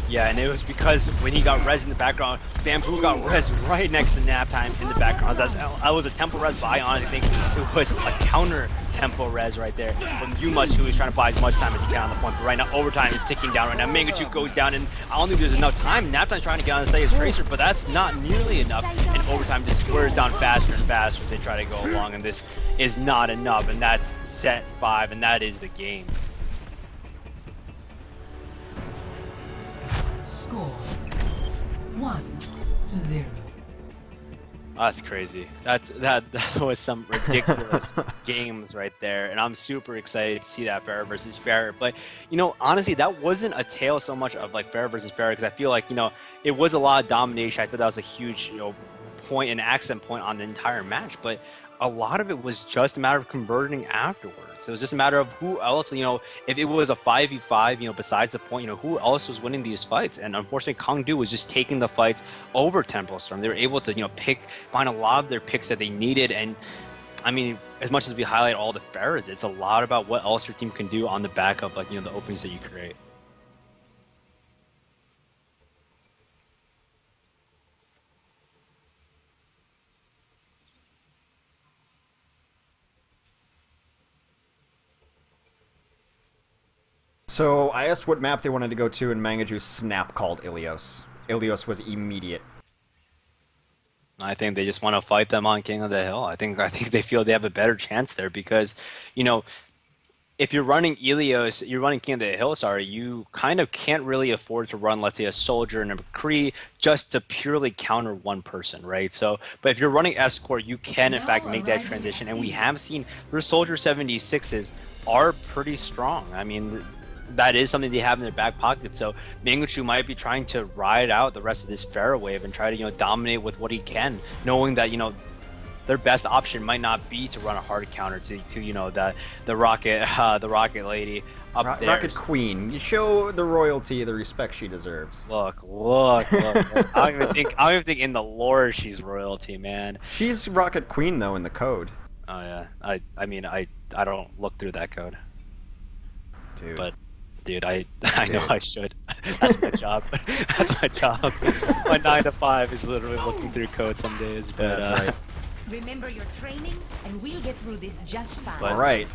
Yeah, and it was because when he got res in the background, Bamboo got res right next to Nap Time in the background. I was a tempo res, but I honestly think it was a counter tempo res right there from Yumas, who is trying to buy as much time as he can on the point. But right now, overtime is ticking down right now. Mangachu goes down, and I don't think there's enough time. Nap Time's trying to get on the site as Tracer, but that's not nearly enough. And overtime just squares down faster and faster as they try to go along, and this is not enough. And that's set 5, and that is the game. Score 1-0. That's crazy. That was some ridiculous games right there, and I'm super excited to see that Pharah versus Pharah. But honestly, that wasn't a tale so much of like Pharah versus Pharah, because I feel like it was a lot of domination. I thought that was a huge point, an accent point on the entire match, but a lot of it was just a matter of converting afterwards. It was just a matter of who else, if it was a 5v5, besides the point, who else was winning these fights. And unfortunately, KongDoo was just taking the fights over Tempo Storm. They were able to, find a lot of their picks that they needed. And I mean, as much as we highlight all the Pharahs, it's a lot about what else your team can do on the back of, like, the openings that you create. So I asked what map they wanted to go to, and Mangaju's snap called Ilios. Ilios was immediate. I think they just want to fight them on King of the Hill. I think they feel they have a better chance there because, if you're running Ilios, you're running King of the Hill, sorry, you kind of can't really afford to run, let's say, a Soldier and a McCree just to purely counter one person, right? So, but if you're running Escort, you can, in fact, make that transition. And we have seen their Soldier 76s are pretty strong. I mean, that is something they have in their back pocket. So Mangachu might be trying to ride out the rest of this Pharah wave and try to, dominate with what he can, knowing that, their best option might not be to run a hard counter to the rocket lady up there. Rocket Queen. You show the royalty the respect she deserves. Look. I don't even think in the lore she's royalty, man. She's Rocket Queen though in the code. Oh yeah. I mean I don't look through that code. Dude. But dude, I know I should. That's my job. That's my job. My 9 to 5 is literally looking through code some days. But That's right. Remember your training, and we'll get through this just fine. All right.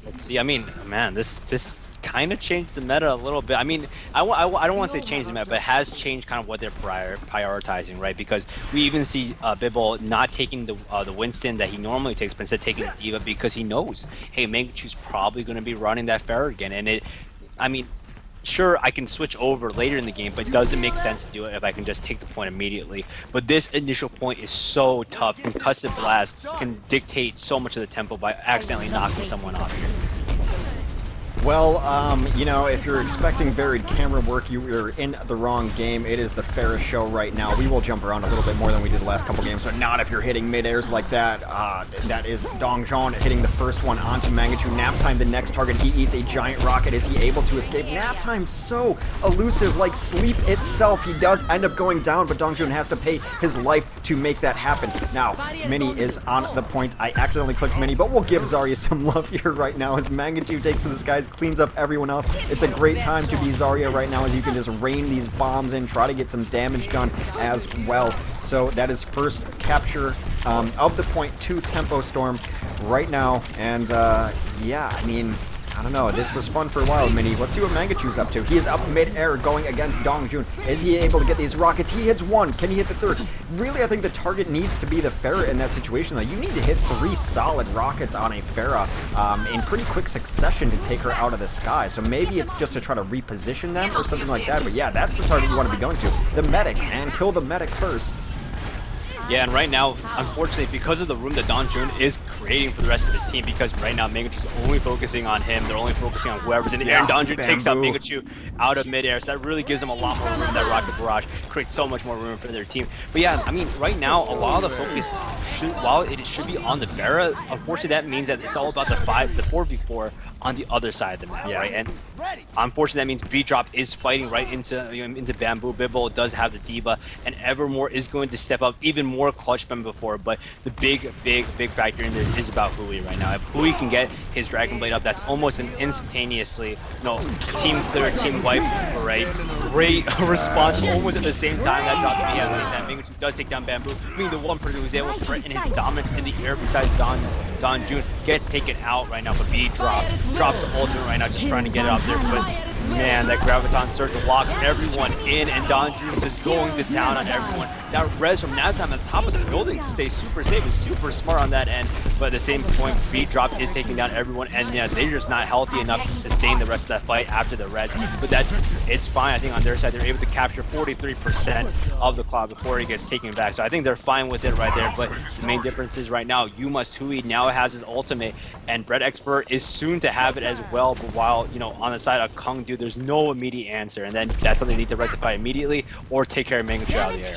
Let's see. I mean, man, this kind of changed the meta a little bit. I mean, I don't want to say change the meta, but it has changed kind of what they're prioritizing, right? Because we even see Bibble not taking the Winston that he normally takes, but instead taking the Diva because he knows, hey, Mangachu's probably going to be running that Pharah again, and I mean, sure, I can switch over later in the game, but it doesn't make sense to do it if I can just take the point immediately. But this initial point is so tough. Concussive Blast can dictate so much of the tempo by accidentally knocking someone off here. Well, if you're expecting varied camera work, you're in the wrong game. It is the Pharah show right now. We will jump around a little bit more than we did the last couple games, but not if you're hitting mid-airs like that. That is Dongjon hitting the first one onto Mangachu. Naptime, the next target. He eats a giant rocket. Is he able to escape? Naptime's so elusive, like sleep itself. He does end up going down, but Dongjon has to pay his life to make that happen. Now, Mini is on the point. I accidentally clicked Mini, but we'll give Zarya some love here right now as Mangachu takes to the skies, cleans up everyone else. It's a great time to be Zarya right now as you can just rain these bombs in, try to get some damage done as well. So that is first capture of the point to Tempo Storm right now. And yeah, I mean, I don't know. This was fun for a while, Mini. Let's see what Mangachu's up to. He is up mid-air going against Dongjun. Is he able to get these rockets? He hits one. Can he hit the third? Really, I think the target needs to be the Pharah in that situation, though. You need to hit 3 solid rockets on a Pharah in pretty quick succession to take her out of the sky. So maybe it's just to try to reposition them or something like that. But yeah, that's the target you want to be going to. The medic, and kill the medic first. Yeah, and right now, unfortunately, because of the room that Dongjun is creating for the rest of his team, because right now Mangachu's only focusing on him, they're only focusing on whoever's in the air, and Dongjun takes out Mangachu out of midair, so that really gives them a lot more room. That Rocket Barrage creates so much more room for their team. But yeah, I mean, right now, a lot of the focus, while it should be on the Pharah, unfortunately that means that it's all about the 4v4 on the other side of the map, right? And unfortunately, that means B-Drop is fighting right into Bamboo. Bibble does have the Diva, and Evermore is going to step up even more clutch than before. But the big factor in there is about Hui right now. If Hui can get his Dragon Blade up, that's almost an instantaneously, team clear, team wipe, right? Great response almost at the same time that drops me out. That Mangachu does take down Bamboo, being the one person who's able to threaten his dominance in the air besides Dongjun gets taken out right now, but B-Drop drops the ultimate right now, just trying to get it up there, but man, that Graviton Surge locks everyone in, and Dongjun is just going to town on everyone. That res from Naptime on top of the building to stay super safe is super smart on that end, but at the same point, B-Drop is taking down everyone, and yeah, they're just not healthy enough to sustain the rest of that fight after the res, but it's fine. I think on their side, they're able to capture 43% of the cloud before he gets taken back, so I think they're fine with it right there, but the main difference is right now, Hui now has his ultimate, and Bread Expert is soon to have it as well, but while, on the side of KongDoo, there's no immediate answer, and then that's something they need to rectify immediately or take care of Mangachu out of the air.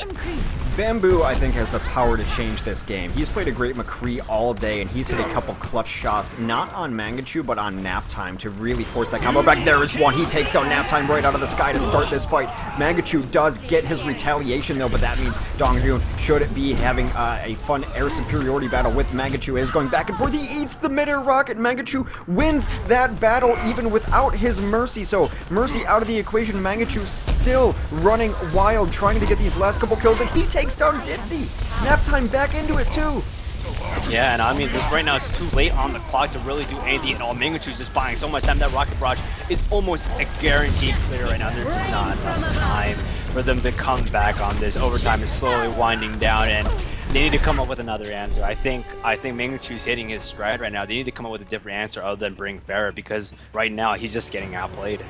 Bamboo, I think, has the power to change this game. He's played a great McCree all day, and he's hit a couple clutch shots, not on Mangachu, but on Nap Time to really force that combo back. There is one. He takes down Nap Time right out of the sky to start this fight. Mangachu does get his retaliation, though, but that means Dongjun should be having a fun air superiority battle with Mangachu. Is going back and forth. He eats the mid-air rocket. Mangachu wins that battle even without his Mercy. So Mercy out of the equation. Mangachu still running wild, trying to get these last couple kills, and he takes down Ditzy. Nap Time back into it too. Yeah, and I mean, right now it's too late on the clock to really do anything at all. Mangachu's just buying so much time. That rocket barrage is almost a guaranteed clear right now. There's just not enough time for them to come back on this. Overtime is slowly winding down, and they need to come up with another answer. I think Mangachu's hitting his stride right now. They need to come up with a different answer other than bring Farah, because right now he's just getting outplayed.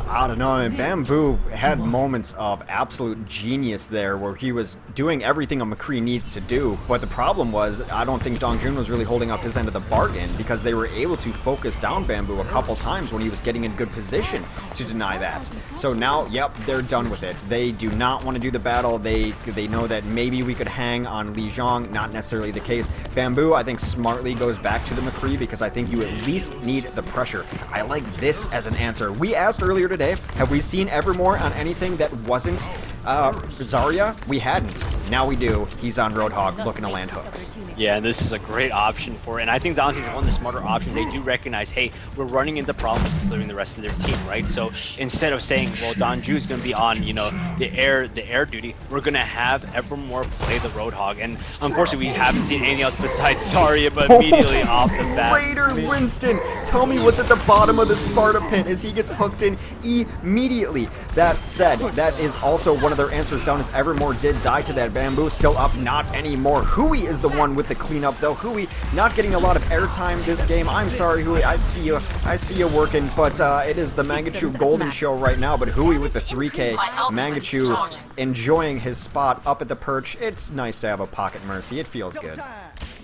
I don't know, and Bamboo had moments of absolute genius there where he was doing everything a McCree needs to do, but the problem was I don't think Dongjun was really holding up his end of the bargain, because they were able to focus down Bamboo a couple times when he was getting in good position to deny that. So now, yep, they're done with it. They do not want to do the battle. They know that maybe we could hang on Lijiang, not necessarily the case. Bamboo, I think, smartly goes back to the McCree, because I think you at least need the pressure. I like this as an answer. We asked earlier today, have we seen Evermore on anything that wasn't Zarya? We hadn't. Now we do. He's on Roadhog looking to land hooks. Yeah, and this is a great option for it. And I think honestly, it's one of the smarter options. They do recognize, hey, we're running into problems clearing the rest of their team, right? So instead of saying, well, Donju's going to be on, you know, the air duty, we're going to have Evermore play the Roadhog. And unfortunately, we haven't seen anything else besides Zarya, but immediately off the bat. Raider Winston, tell me what's at the bottom of the Sparta pit as he gets hooked in immediately. That said, that is also one of their answers down, as Evermore did die to that Bamboo. Still up, not anymore. Hui is the one with the cleanup, though. Hui not getting a lot of airtime this game. I'm sorry, Hui. I see you working, but it is the Mangachu golden show right now. But Hui with the 3K. Mangachu enjoying his spot up at the perch. It's nice to have a pocket Mercy. It feels good.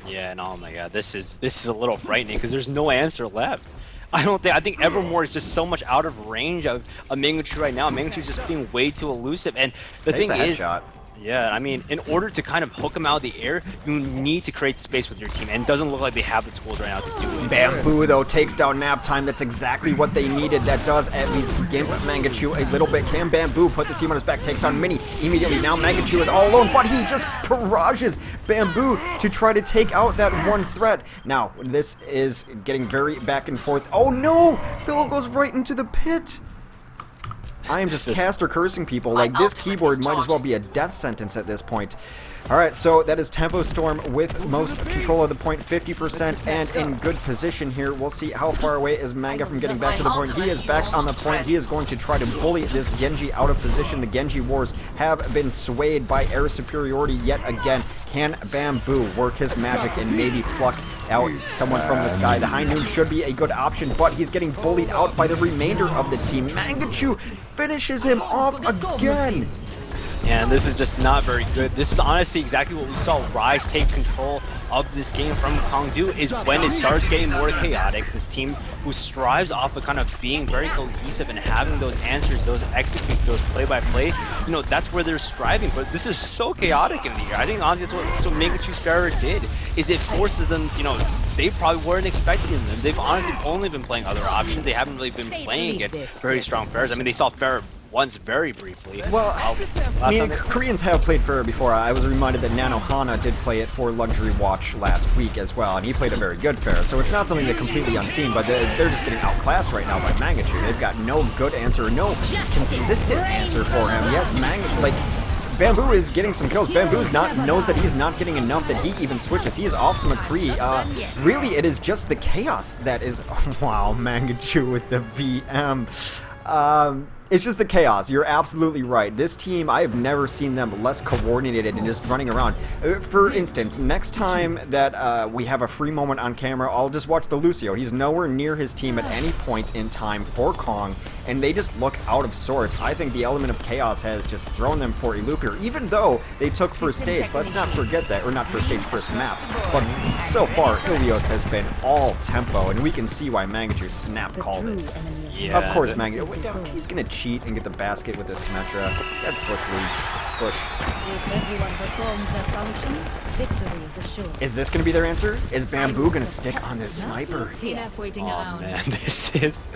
Yeah, and oh my god, this is a little frightening because there's no answer left. I think Evermore is just so much out of range of Mangachu right now. Mangachu just being way too elusive, and the thing is, yeah, I mean, in order to kind of hook him out of the air, you need to create space with your team, and it doesn't look like they have the tools right now to do it. Bamboo, though, takes down Nap Time. That's exactly what they needed. That does at least give Mangachu a little bit. Can Bamboo put this team on his back? Takes down Mini immediately. Now Mangachu is all alone, but he just barrages Bamboo to try to take out that one threat. Now, this is getting very back and forth. Oh no! Pillow goes right into the pit. I am just caster cursing people. Like, this keyboard might as well be a death sentence at this point. Alright, so that is Tempo Storm with most control of the point, 50%, and in good position here. We'll see how far away is Manga from getting back to the point. He is back on the point. He is going to try to bully this Genji out of position. The Genji Wars have been swayed by air superiority yet again. Can Bamboo work his magic and maybe pluck out someone from the sky? The High Noon should be a good option, but he's getting bullied out by the remainder of the team. Mangachu finishes him off again. And this is just not very good. This is honestly exactly what we saw Rise take control of this game from KongDoo, is when it starts getting more chaotic. This team who strives off of kind of being very cohesive and having those answers, those executes, those play-by-play, you know, that's where they're striving. But this is so chaotic in the air. I think honestly that's what Mangachu's Farah did, is it forces them, you know, they probably weren't expecting them. They've honestly only been playing other options. They haven't really been playing against very strong Farahs. I mean, they saw Farah once very briefly. Well, I mean, Koreans have played Farah before. I was reminded that Nanohana did play it for Luxury Watch last week as well, and he played a very good Farah. So it's not something that's completely unseen, but they're just getting outclassed right now by Mangachu. They've got no good answer, no consistent answer for him. Yes, Bamboo is getting some kills. Bamboo knows that he's not getting enough, that he even switches. He is off to McCree. Really, it is just the chaos that is... wow, Mangachu with the BM. It's just the chaos. You're absolutely right. This team, I have never seen them less coordinated and just running around. For instance, next time that we have a free moment on camera, I'll just watch the Lucio. He's nowhere near his team at any point in time for Kong, and they just look out of sorts. I think the element of chaos has just thrown them for a loop here, even though they took first stage. Let's not forget that, or not first stage, first map. But so far, Ilios has been all tempo, and we can see why Mangachu snap called it. Yeah, Of course, but- Mangachu. He's gonna cheat and get the basket with the Symmetra. That's Bush lead. Bush. If everyone performs their function, victory is assured. Is this gonna be their answer? Is Bamboo gonna stick on this sniper? Enough waiting Oh around. man, this is.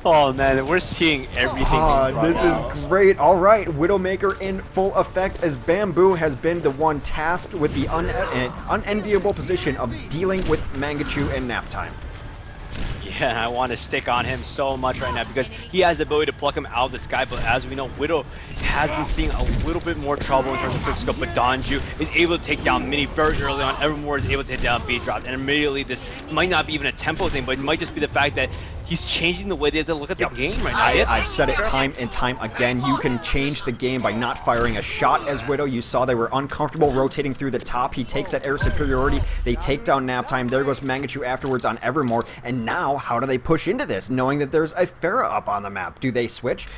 Oh man, we're seeing everything. Ah, being this brought is out. great. All right, Widowmaker in full effect as Bamboo has been the one tasked with the unenviable position of dealing with Mangachu and nap time. Yeah, and I want to stick on him so much right now because he has the ability to pluck him out of the sky, but as we know, Widow has been seeing a little bit more trouble in terms of quick scope, but Donju is able to take down Mini very early on. Evermore is able to take down B-Drop, and immediately this might not be even a tempo thing, but it might just be the fact that he's changing the way they have to look at the game right now. I've said it time and time again. You can change the game by not firing a shot as Widow. You saw they were uncomfortable rotating through the top. He takes that air superiority. They take down nap time. There goes Mangachu afterwards on Evermore. And now, how do they push into this, knowing that there's a Pharah up on the map? Do they switch?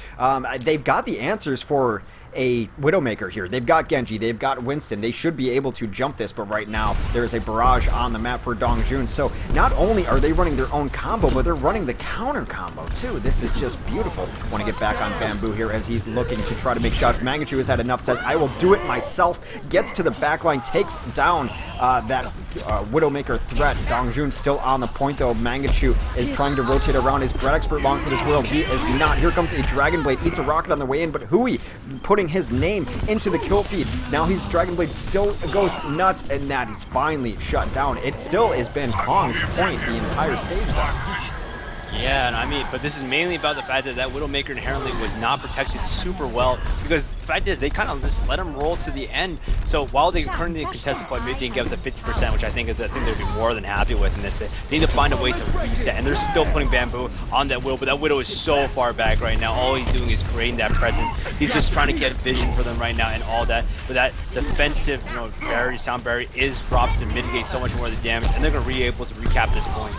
They've got the answers for a Widowmaker here. They've got Genji, they've got Winston. They should be able to jump this, but right now there is a barrage on the map for Dongjun. So not only are they running their own combo, but they're running the counter combo too. This is just beautiful. Want to get back on Bamboo here as he's looking to try to make shots. Mangachu has had enough, says, I will do it myself. Gets to the backline, takes down that Widowmaker threat. Dongjun still on the point though. Mangachu is trying to rotate around. Is Bread Expert long for this world? He is not. Here comes a Dragon Blade, eats a rocket on the way in, but Hui putting his name into the kill feed. Now his Dragon Blade still goes nuts, and that is finally shut down. It still has been Kong's point the entire stage though. Yeah, and I mean, but this is mainly about the fact that that Widowmaker inherently was not protected super well, because the fact is they kind of just let him roll to the end. So while they currently contest the point, maybe they can get up to 50%, which I think is the thing they'd be more than happy with in this. They need to find a way to reset, and they're still putting Bamboo on that Widow, but that Widow is so far back right now. All he's doing is creating that presence. He's just trying to get vision for them right now and all that. But that defensive, barrier, sound barrier is dropped to mitigate so much more of the damage, and they're going to be able to recap this point.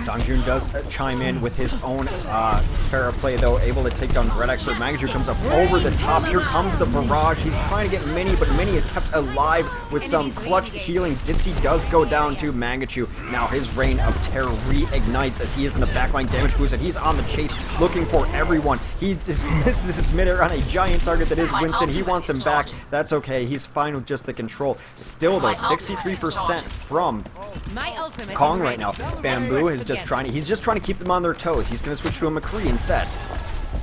Dongjun does chime in with his own Pharah play, though, able to take down Bread Expert. Mangachu comes up over the top. Here comes the barrage. He's trying to get Mini, but Mini is kept alive with some clutch healing. Ditzy does go down to Mangachu. Now his reign of terror reignites as he is in the backline damage boost, and he's on the chase looking for everyone. He just misses his midair on a giant target that is Winston. He wants him back. That's okay. He's fine with just the control. Still, though, 63% from Kong right now. Bamboo is just he's just trying to keep them on their toes. He's going to switch to a McCree instead.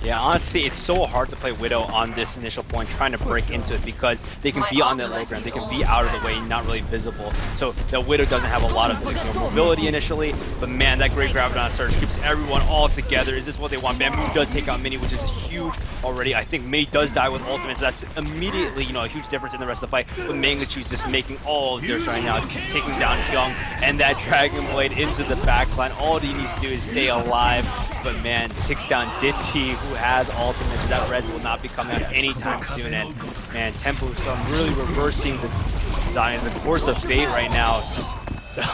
Yeah, honestly, it's so hard to play Widow on this initial point, trying to break into it, because they can be on that low ground, they can be out of the way, not really visible. So the Widow doesn't have a lot of mobility initially, but man, that great Graviton Surge keeps everyone all together. Is this what they want? Bamboo does take out Mini, which is huge already. I think Mini does die with ultimate, so that's immediately, a huge difference in the rest of the fight. But Mangachu's just making all of theirs right now, taking down Young and that Dragon Blade into the backline. All he needs to do is stay alive. But man, takes down Ditzy, who has ultimate, so that res will not be coming out anytime soon. And man, Tempo Storm really reversing the course of fate right now. Just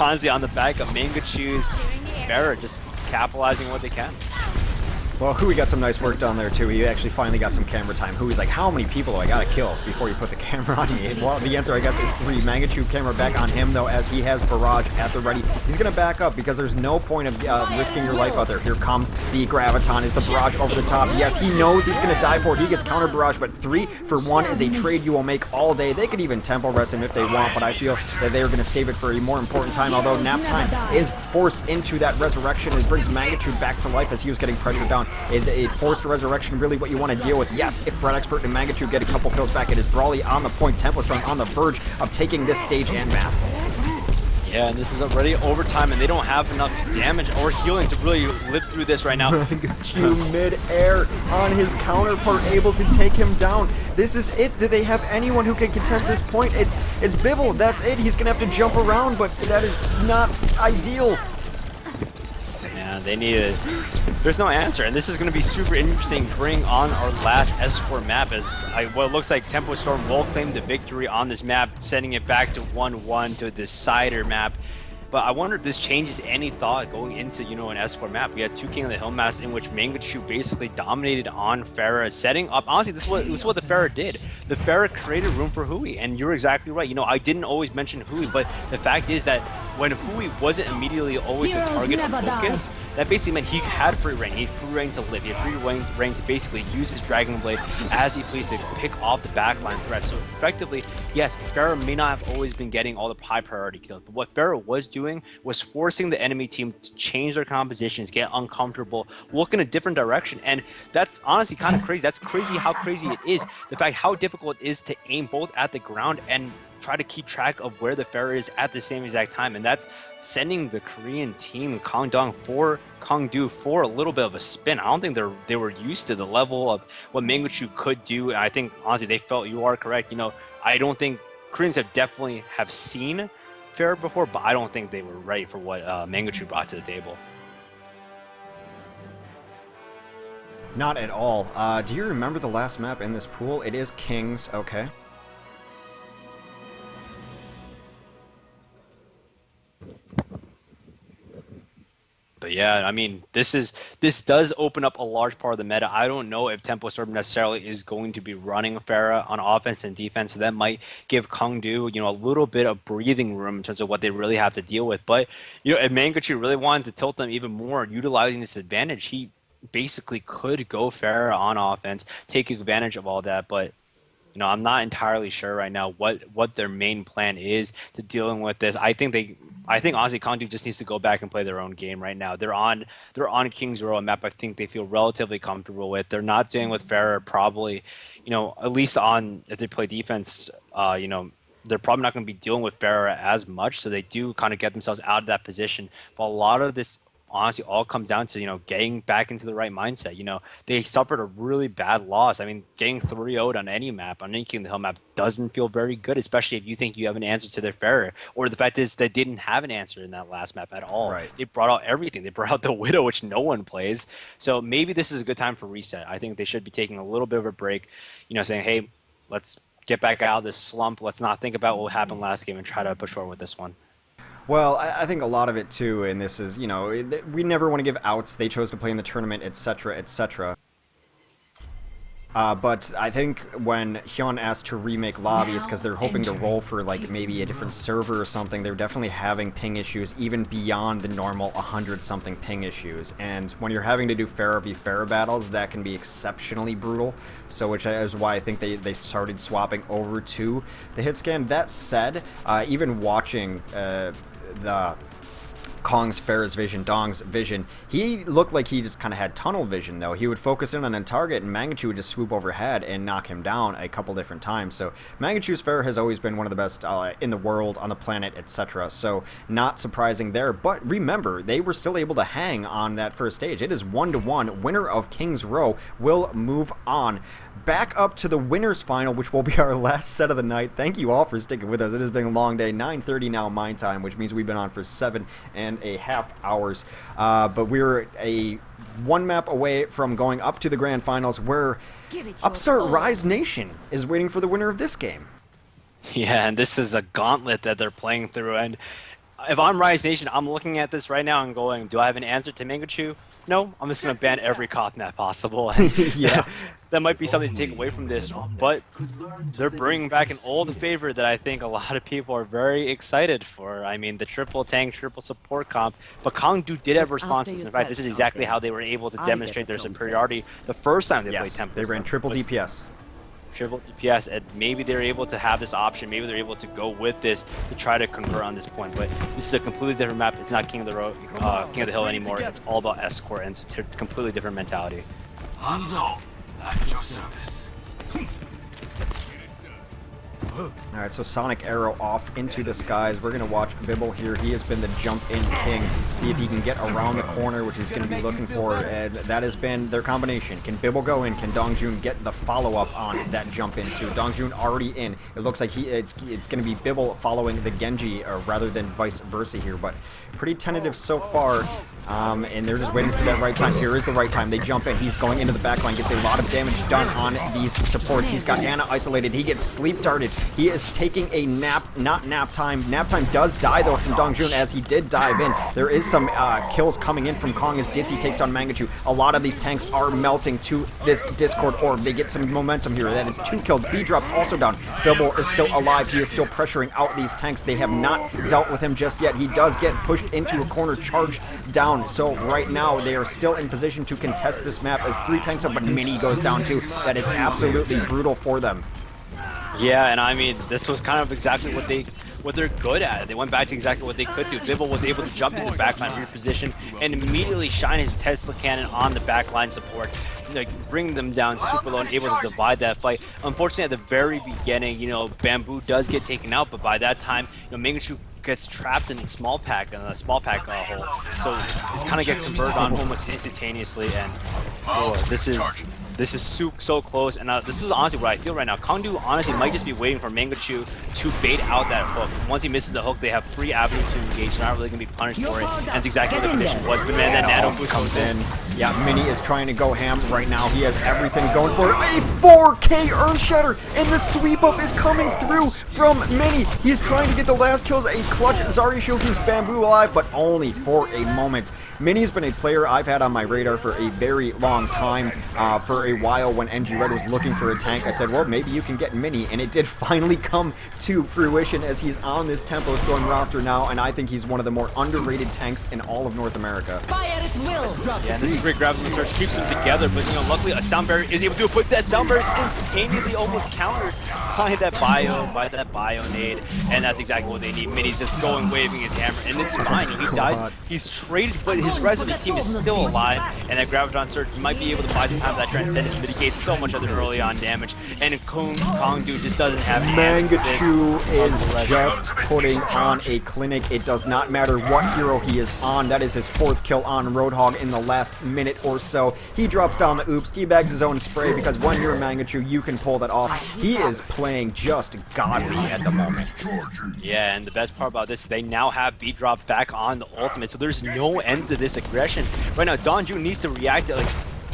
honestly on the back of Mangachu's Pharah, just capitalizing on what they can. Well, Hui got some nice work done there, too. He actually finally got some camera time. Hui's like, how many people do I gotta kill before you put the camera on me? Well, the answer, I guess, is 3. Mangachu camera back on him, though, as he has Barrage at the ready. He's gonna back up because there's no point of risking your life out there. Here comes the Graviton. Is the Barrage over the top? Yes, he knows he's gonna die for it. He gets counter Barrage, but 3 for 1 is a trade you will make all day. They could even tempo rest him if they want, but I feel that they are gonna save it for a more important time, although nap time is forced into that resurrection. It brings Mangachu back to life as he was getting pressured down. Is a forced resurrection really what you want to deal with? Yes, if Bread Expert and Mangachu get a couple kills back, it is Brawly on the point, Tempo Storm on the verge of taking this stage and map. Yeah, and this is already overtime, and they don't have enough damage or healing to really live through this right now. Mangachu mid-air on his counterpart, able to take him down. This is it. Do they have anyone who can contest this point? It's Bibble. That's it. He's going to have to jump around, but that is not ideal. Yeah, they need it. There's no answer, and this is going to be super interesting. Bring on our last S4 map as what looks like Tempo Storm will claim the victory on this map, sending it back to 1-1 to a decider map. But I wonder if this changes any thought going into, you know, an S4 map. We had two King of the Hill maps in which Mangachu basically dominated on Pharah, setting up. Honestly, this is what the Pharah did. The Pharah created room for Hui, and you're exactly right. You know, I didn't always mention Hui, but the fact is that when Hui wasn't immediately always the target of focus, that basically meant he had free reign. He had free reign to live. He had free reign to basically use his Dragon Blade as he pleased to pick off the backline threat. So effectively, yes, Pharah may not have always been getting all the high priority kills, but what Pharah was doing was forcing the enemy team to change their compositions, get uncomfortable, look in a different direction. And that's honestly kind of crazy. That's crazy how crazy it is. The fact how difficult it is to aim both at the ground and try to keep track of where the Pharah is at the same exact time. And that's sending the Korean team, KongDoo, for a little bit of a spin. I don't think they were used to the level of what Mangachu could do. And I think, honestly, they felt you are correct. You know, I don't think Koreans definitely have seen Pharah before, but I don't think they were ready for what Mangachu brought to the table. Not at all. Do you remember the last map in this pool? It is Kings, okay. But yeah, I mean, this does open up a large part of the meta. I don't know if Tempo Storm necessarily is going to be running Pharah on offense and defense, so that might give KongDoo, you know, a little bit of breathing room in terms of what they really have to deal with. But, you know, if Mangachu really wanted to tilt them even more, utilizing this advantage, he basically could go Pharah on offense, take advantage of all that. But, you know, I'm not entirely sure right now what their main plan is to dealing with this. I think honestly KongDoo just needs to go back and play their own game right now. They're on Kings Row, a map I think they feel relatively comfortable with. They're not dealing with Pharah probably, you know, at least on if they play defense, you know, they're probably not going to be dealing with Pharah as much, so they do kind of get themselves out of that position. But a lot of this honestly all comes down to, you know, getting back into the right mindset. You know, they suffered a really bad loss. I mean, getting 3-0'd on any map, on any King of the Hill map, doesn't feel very good, especially if you think you have an answer to their Pharah. Or the fact is they didn't have an answer in that last map at all. Right. They brought out everything. They brought out the Widow, which no one plays. So maybe this is a good time for reset. I think they should be taking a little bit of a break, you know, saying, hey, let's get back out of this slump. Let's not think about what happened last game and try to push forward with this one. Well, I think a lot of it too, and this is, you know, we never want to give outs. They chose to play in the tournament, etc., etc. But I think when Hyun asked to remake lobby, it's because they're hoping to roll for like maybe a different server or something. They're definitely having ping issues even beyond the normal 100-something ping issues. And when you're having to do Pharah v Pharah battles, that can be exceptionally brutal. So which is why I think they started swapping over to the hit scan. That said, even watching the Kong's Pharah's vision, Dong's vision, he looked like he just kind of had tunnel vision, though. He would focus in on a target, and Mangachu would just swoop overhead and knock him down a couple different times. So Mangachu's Pharah has always been one of the best in the world, on the planet, etc. So not surprising there. But remember, they were still able to hang on that first stage. It is 1-1. Winner of Kings Row will move on back up to the winners final, which will be our last set of the night. Thank you all for sticking with us. It has been a long day. 9:30 now my time, which means we've been on for 7.5 hours. But we're one map away from going up to the grand finals, where upstart Rise Nation is waiting for the winner of this game. Yeah, and this is a gauntlet that they're playing through. And if I'm Rise Nation, I'm looking at this right now and going, do I have an answer to Mangachu? No, I'm just going to ban every Koth map possible. And Yeah. that might be something to take away from this, but they're bringing back an old favorite that I think a lot of people are very excited for. I mean, the triple tank, triple support comp, but KongDoo did have responses. In fact, this is exactly how they were able to demonstrate their superiority the first time they played Temple. They ran triple DPS. Triple DPS, and maybe they're able to have this option. Maybe they're able to go with this to try to convert on this point. But this is a completely different map. It's not King of the Hill anymore. It's all about escort, and it's a completely different mentality. Hanzo, at your service. Alright, so Sonic Arrow off into the skies. We're going to watch Bibble here. He has been the jump-in king. See if he can get around the corner, which he's going to be looking for. And that has been their combination. Can Bibble go in? Can Dongjun get the follow-up on that jump-in too? Dongjun already in. It looks like it's going to be Bibble following the Genji, rather than vice versa here. But pretty tentative so far. And they're just waiting for that right time. Here is the right time. They jump in. He's going into the backline. Gets a lot of damage done on these supports. He's got Anna isolated. He gets sleep darted He is taking a nap, not nap time. Nap time does die, though, from Dongjun, as he did dive in. There is some kills coming in from Kong as Ditzy takes down Mangachu. A lot of these tanks are melting to this Discord orb. They get some momentum here. That is 2 kills. B-Drop also down. Bilbo is still alive. He is still pressuring out these tanks. They have not dealt with him just yet. He does get pushed into a corner, charged down. So right now, they are still in position to contest this map as 3 tanks up, but Mini goes down too. That is absolutely brutal for them. Yeah, and I mean, this was kind of exactly what they're good at. They went back to exactly what they could do. Bibble was able to jump into backline reposition and immediately shine his Tesla cannon on the backline supports, like bring them down super low and able to divide that fight. Unfortunately, at the very beginning, you know, Bamboo does get taken out, but by that time, you know, Mangachu gets trapped in the small pack hole, so it's kind of get converted on almost instantaneously, and this is so close, and this is honestly what I feel right now. KongDoo honestly might just be waiting for Mangachu to bait out that hook. Once he misses the hook, they have 3 avenues to engage. They're not really going to be punished for it, and that's exactly what the condition was. But man, that nano boost comes in. Yeah, Mini is trying to go ham right now. He has everything going for it. A 4K Earthshatter, and the sweep up is coming through from Mini. He is trying to get the last kills. A clutch Zari Shield keeps Bamboo alive, but only for a moment. Mini's been a player I've had on my radar for a very long time. For a while, when NG Red was looking for a tank, I said, well, maybe you can get Mini, and it did finally come to fruition as he's on this Tempo Storm roster now, and I think he's one of the more underrated tanks in all of North America. Fire at will. Yeah, and this is great grabbing the keeps them together, but you know, luckily a sound barrier is able to do it, but that sound barrier is instantaneously almost countered by that bio nade, and that's exactly what they need. Mini's just going waving his hammer, and it's fine. He dies, he's traded, but his rest of his team is still alive, and that Graviton Surge might be able to buy some time. That Transcendence mitigates so much of the early on damage, and KongDoo just doesn't have the answer for this. Mangachu is just putting on a clinic. It does not matter what hero he is on. That is his 4th kill on Roadhog in the last minute or so. He drops down the oops, he bags his own spray, because when you're Mangachu, you can pull that off. He is playing just godly at the moment. Yeah, and the best part about this is they now have B-Drop back on the ultimate, so there's no end to this aggression. Right now, Dongjun needs to react, like,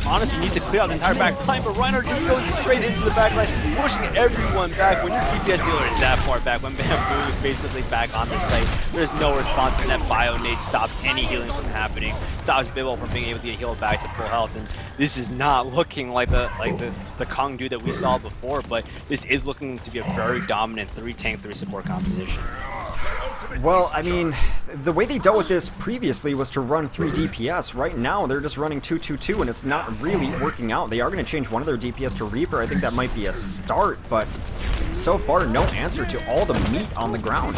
honestly needs to clear out the entire back line, but Reinhardt just goes straight into the back line, pushing everyone back. When your DPS dealer is that far back, when Bamboo is basically back on the site, there's no response, and that Bio Nade stops any healing from happening, stops Bibble from being able to get healed back to full health, and this is not looking like the KongDoo that we saw before, but this is looking to be a very dominant 3-tank, 3-support composition. Well, I mean, the way they dealt with this previously was to run 3 DPS. Right now, they're just running 2-2-2, and it's not really working out. They are going to change one of their DPS to Reaper. I think that might be a start, but so far, no answer to all the meat on the ground.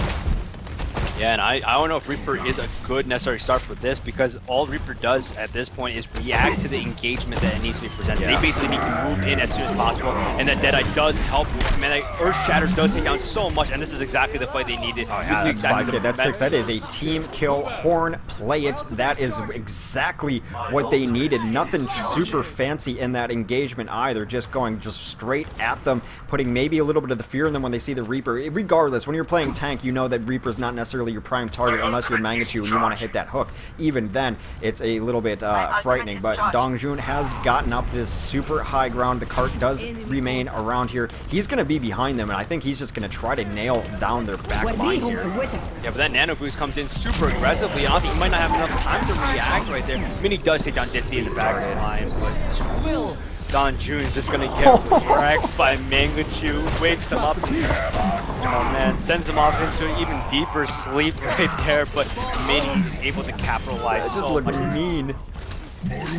Yeah, and I don't know if Reaper is a good necessary start for this, because all Reaper does at this point is react to the engagement that it needs to be presented. Yeah. They basically need to move in as soon as possible, and that Deadeye does help. Man, that Earth Shatter does take down so much, and this is exactly the fight they needed. Oh, yeah, this is exactly that's 6. That is a team kill. Horn, play it. That is exactly what they needed. Nothing super fancy in that engagement either. Just going straight at them, putting maybe a little bit of the fear in them when they see the Reaper. Regardless, when you're playing tank, you know that Reaper's not necessarily your prime target unless you're Mangachu and you want to hit that hook. Even then, it's a little bit frightening, but Dongjun has gotten up this super high ground. The cart does remain around here. He's going to be behind them, and I think he's just going to try to nail down their back line here. Yeah, but that nano boost comes in super aggressively, and honestly, he might not have enough time to react right there. Mini does take down Ditzy in the back line, but will Dongjun is just gonna get wrecked by Mangachu, wakes him up, oh man, sends him off into an even deeper sleep right there, but Mini is able to capitalize That just so looked much. mean.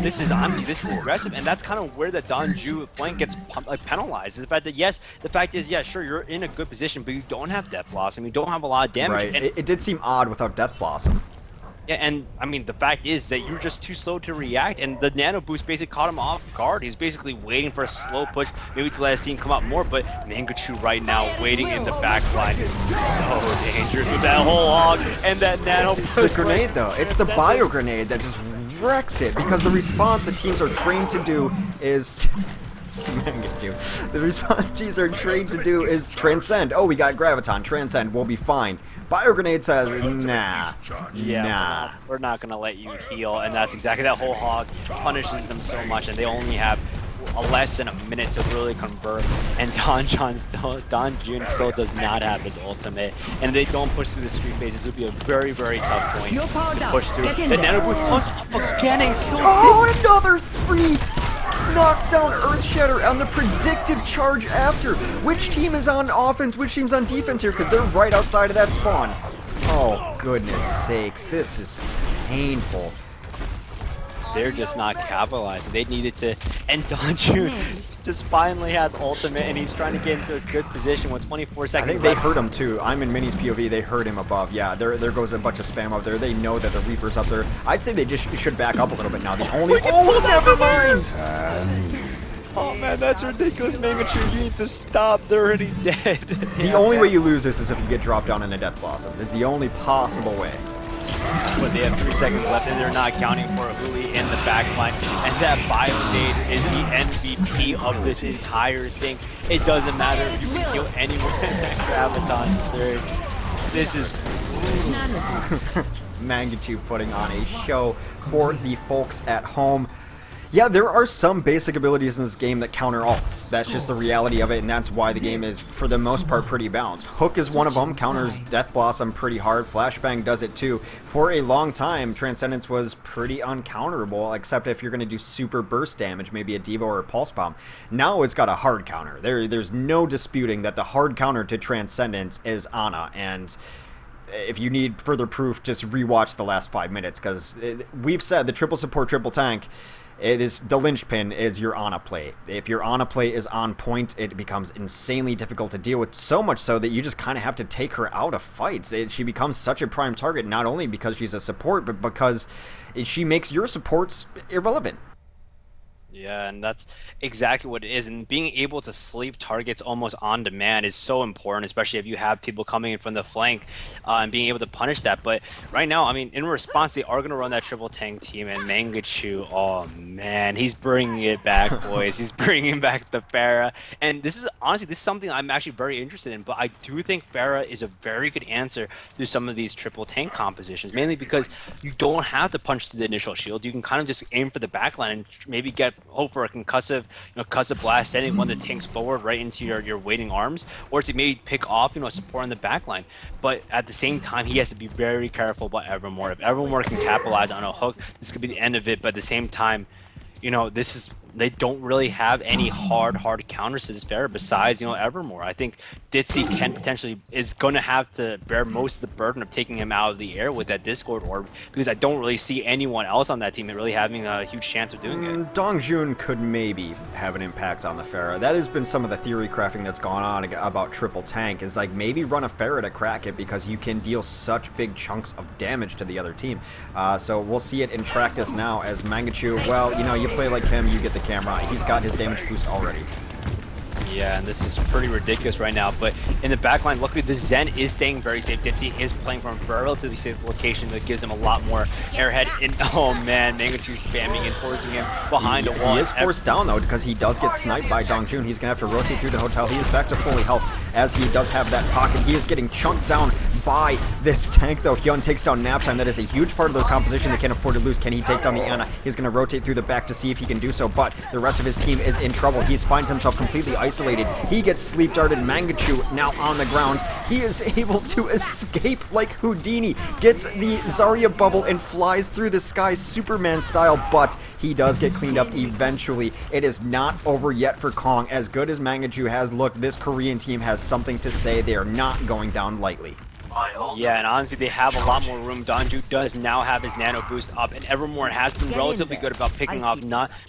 This is aggressive, and that's kind of where the Donju flank gets penalized. Is the fact that the fact is, yeah, sure, you're in a good position, but you don't have Death Blossom, you don't have a lot of damage. Right, And it did seem odd without Death Blossom. yeah, and I mean, the fact is that you're just too slow to react, and the nano boost basically caught him off guard. He's basically waiting for a slow push, maybe to let his team come out more, but Mangachu right now waiting in the back line is so dangerous with that whole hog and that nano boost. It's the grenade, though. It's the bio grenade that just wrecks it, because the response the teams are trained to do is... The response teams are trained to do is transcend. Oh, we got Graviton. Transcend. We'll be fine. Bio grenade says, nah. Yeah, nah. we're not gonna let you heal, and that's exactly that whole hog punishes them so much, and they only have less than a minute to really convert, and Don Jun still does not have his ultimate, and they don't push through the street phase. This would be a very, very tough point to push through. The Nano Boost comes up again and kills. Oh, another 3 knockdown Earth Shatter on the predictive charge after. Which team is on offense? Which team's on defense here? Because they're right outside of that spawn. Oh, goodness sakes. This is painful. They're just not capitalizing. They needed to. And Don Jun just finally has ultimate, and he's trying to get into a good position with 24 I seconds think they left. heard him too. I'm in Mini's POV. They heard him above. Yeah, there goes a bunch of spam up there. They know that the Reaper's up there. I'd say they just should back up a little bit now. The only. Oh, never mind. Oh man, that's ridiculous, Mangachu. You need to stop. They're already dead. The only way you lose this is if you get dropped down in a Death Blossom. It's the only possible way. But they have 3 seconds left, and they're not counting for a Hui in the backline. And that Bio-Nade is the MVP of this entire thing. It doesn't matter if you can kill anyone in that Graviton surge. This is Mangachu putting on a show for the folks at home. Yeah, there are some basic abilities in this game that counter ults. That's just the reality of it, and that's why the game is, for the most part, pretty balanced. Hook is one of them, counters Death Blossom pretty hard. Flashbang does it too. For a long time, Transcendence was pretty uncounterable, except if you're going to do super burst damage, maybe a Devo or a Pulse Bomb. Now it's got a hard counter. There's no disputing that the hard counter to Transcendence is Ana, and if you need further proof, just rewatch the last 5 minutes, because we've said the triple support, triple tank, it is the linchpin is your Ana play. If your Ana play is on point, it becomes insanely difficult to deal with, so much so that you just kind of have to take her out of fights. She becomes such a prime target, not only because she's a support, but because she makes your supports irrelevant. Yeah, and that's exactly what it is. And being able to sleep targets almost on demand is so important, especially if you have people coming in from the flank and being able to punish that. But right now, I mean, in response, they are going to run that triple tank team, and Mangachu, oh man, he's bringing it back, boys. He's bringing back the Pharah. And this is, honestly, this is something I'm actually very interested in, but I do think Pharah is a very good answer to some of these triple tank compositions, mainly because you don't have to punch through the initial shield. You can kind of just aim for the backline and maybe hope for a concussive blast, sending one of the tanks forward right into your waiting arms, or to maybe pick off, support in the backline. But at the same time, he has to be very careful about Evermore. If Evermore can capitalize on a hook, this could be the end of it. But at the same time, they don't really have any hard counters to this Pharah besides, Evermore. I think Ditzy can potentially is going to have to bear most of the burden of taking him out of the air with that Discord Orb, because I don't really see anyone else on that team that really having a huge chance of doing it. Dong Jun could maybe have an impact on the Pharah. That has been some of the theory crafting that's gone on about triple tank, is like maybe run a Pharah to crack it, because you can deal such big chunks of damage to the other team. So we'll see it in practice now as Mangachu, well, you play like him, you get the camera. He's got his damage boost already. Yeah, and this is pretty ridiculous right now, but in the backline, luckily the Zen is staying very safe. Ditzy is playing from a relatively safe location that gives him a lot more airhead. Oh man, Mangachu spamming and forcing him behind a wall. He is forced down though, because he does get sniped by Dong Jun. He's going to have to rotate through the hotel. He is back to fully health as he does have that pocket. He is getting chunked down by this tank though. Hyun takes down Naptime. That is a huge part of the composition they can't afford to lose. Can he take down the Ana? He's going to rotate through the back to see if he can do so, but the rest of his team is in trouble. He's finds himself completely isolated. He gets sleep darted. Mangachu now on the ground. He is able to escape like Houdini. Gets the Zarya bubble and flies through the sky Superman style, but he does get cleaned up eventually. It is not over yet for Kong. As good as Mangachu has looked, this Korean team has something to say. They are not going down lightly. Yeah, and honestly, they have a lot more room. Donju does now have his nano boost up, and Evermore has been relatively good about picking off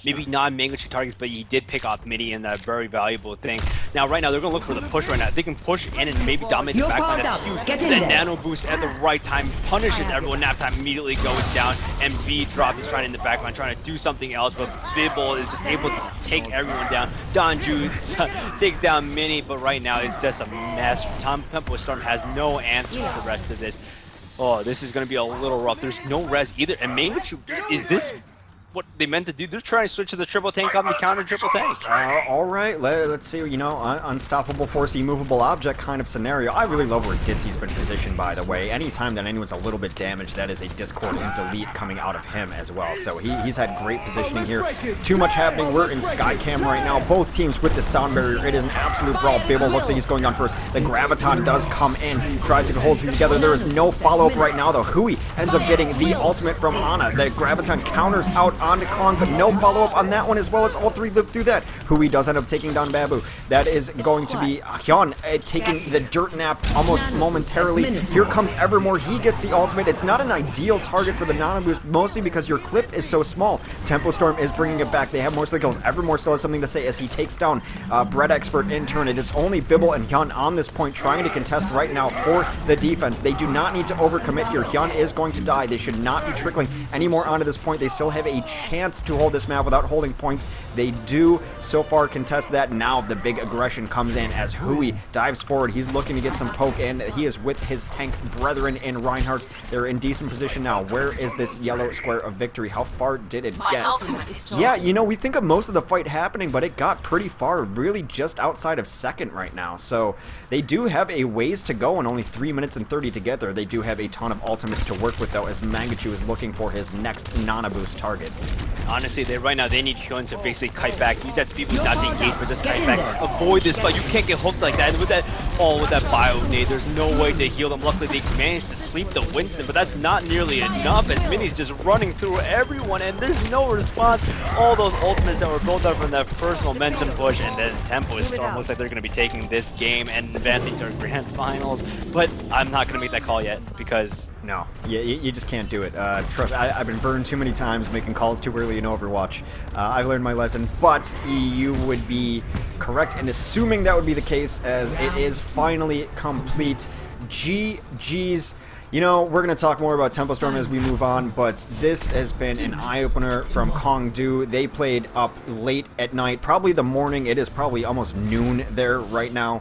maybe non-Mangachu targets, but he did pick off Midi in that very valuable thing. Now, right now, they're going to look for the push right now. If they can push in and maybe dominate the backline, that's huge. That nano boost at the right time punishes everyone. Naptime immediately goes down, and B drop is trying in the backline, trying to do something else, but Bibble is just able to take everyone down. Donju takes down Mini, but right now it's just a mess. Tom Tempo Storm has no answer for the rest of this. Oh, this is going to be a little rough. There's no res either. And Mangachu, is this what they meant to do. They're trying to switch to the triple tank on the counter triple tank. All right, let's see, you know, unstoppable force, immovable object kind of scenario. I really love where Ditsy's been positioned, by the way. Anytime that anyone's a little bit damaged, that is a discord and delete coming out of him as well. So he's had great positioning here. Too much happening. We're in Skycam right now. Both teams with the sound barrier. It is an absolute brawl. Bibble looks like he's going down first. The Graviton does come in, tries to hold through together. There is no follow-up right now, though. Hui ends up getting the ultimate from Ana. The Graviton counters out onto Kong, but no follow-up on that one, as well as all three live through that. Hui does end up taking down Babu. That is going to be Hyun taking the dirt nap almost momentarily. Here comes Evermore. He gets the ultimate. It's not an ideal target for the Nana boost, mostly because your clip is so small. Tempo Storm is bringing it back. They have most of the kills. Evermore still has something to say as he takes down Bread Expert in turn. It is only Bibble and Hyun on this point trying to contest right now for the defense. They do not need to overcommit here. Hyun is going to die. They should not be trickling any more onto this point. They still have a chance to hold this map without holding points. They do so far contest that. Now the big aggression comes in as Hui dives forward. He's looking to get some poke in. He is with his tank brethren in Reinhardt. They're in decent position now. Where is this yellow square of victory? How far did it get? Yeah, you know, we think of most of the fight happening, but it got pretty far, really just outside of second right now. So they do have a ways to go, and only 3 minutes and 30 together. They do have a ton of ultimates to work with, though, as Mangachu is looking for his next Nana boost target. Honestly, right now they need Hyun to basically kite back, use that speed boost not to engage, but just kite back, avoid this fight. You can't get hooked like that. And with that bio nade, there's no way to heal them. Luckily, they managed to sleep the Winston, but that's not nearly enough as Minnie's just running through everyone, and there's no response. All those ultimates that were built up from that first momentum push, and then Tempo and Storm looks like they're going to be taking this game and advancing to our grand finals. But I'm not going to make that call yet because no, you just can't do it. Trust, I've been burned too many times making calls too early in Overwatch. I've learned my lesson, but you would be correct in assuming that would be the case, as it is finally complete. GG's. You know, we're going to talk more about Tempo Storm as we move on, but this has been an eye-opener from KongDoo. They played up late at night, probably the morning. It is probably almost noon there right now,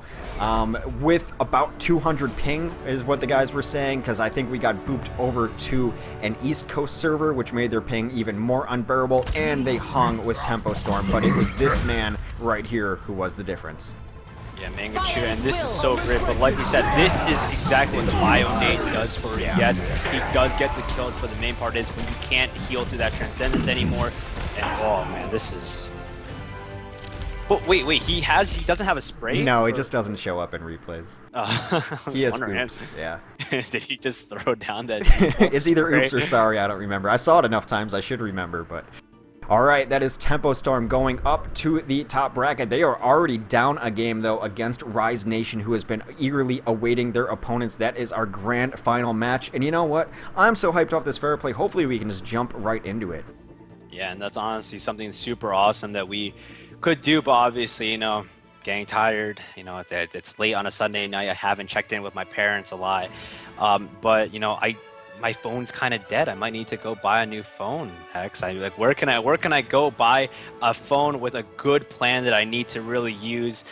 with about 200 ping is what the guys were saying, because I think we got booped over to an East Coast server, which made their ping even more unbearable, and they hung with Tempo Storm, but it was this man right here who was the difference. Yeah, Mangachu, and this is so great, but like we said, this is exactly what the bio nade does for you. Yes, he does get the kills, but the main part is when you can't heal through that transcendence anymore, and oh man, this is... But wait, he doesn't have a spray? No, he just doesn't show up in replays. He has oops, yeah. Did he just throw down that It's either spray? oops or sorry, I don't remember. I saw it enough times, I should remember, but... Alright, that is Tempo Storm going up to the top bracket. They are already down a game, though, against Rise Nation, who has been eagerly awaiting their opponents. That is our grand final match. And you know what? I'm so hyped off this fair play. Hopefully we can just jump right into it. Yeah, and that's honestly something super awesome that we could do, but obviously, you know, getting tired. You know, it's late on a Sunday night. I haven't checked in with my parents a lot. But, you know, my phone's kind of dead. I might need to go buy a new phone. Hex, where can I go buy a phone with a good plan that I need to really use?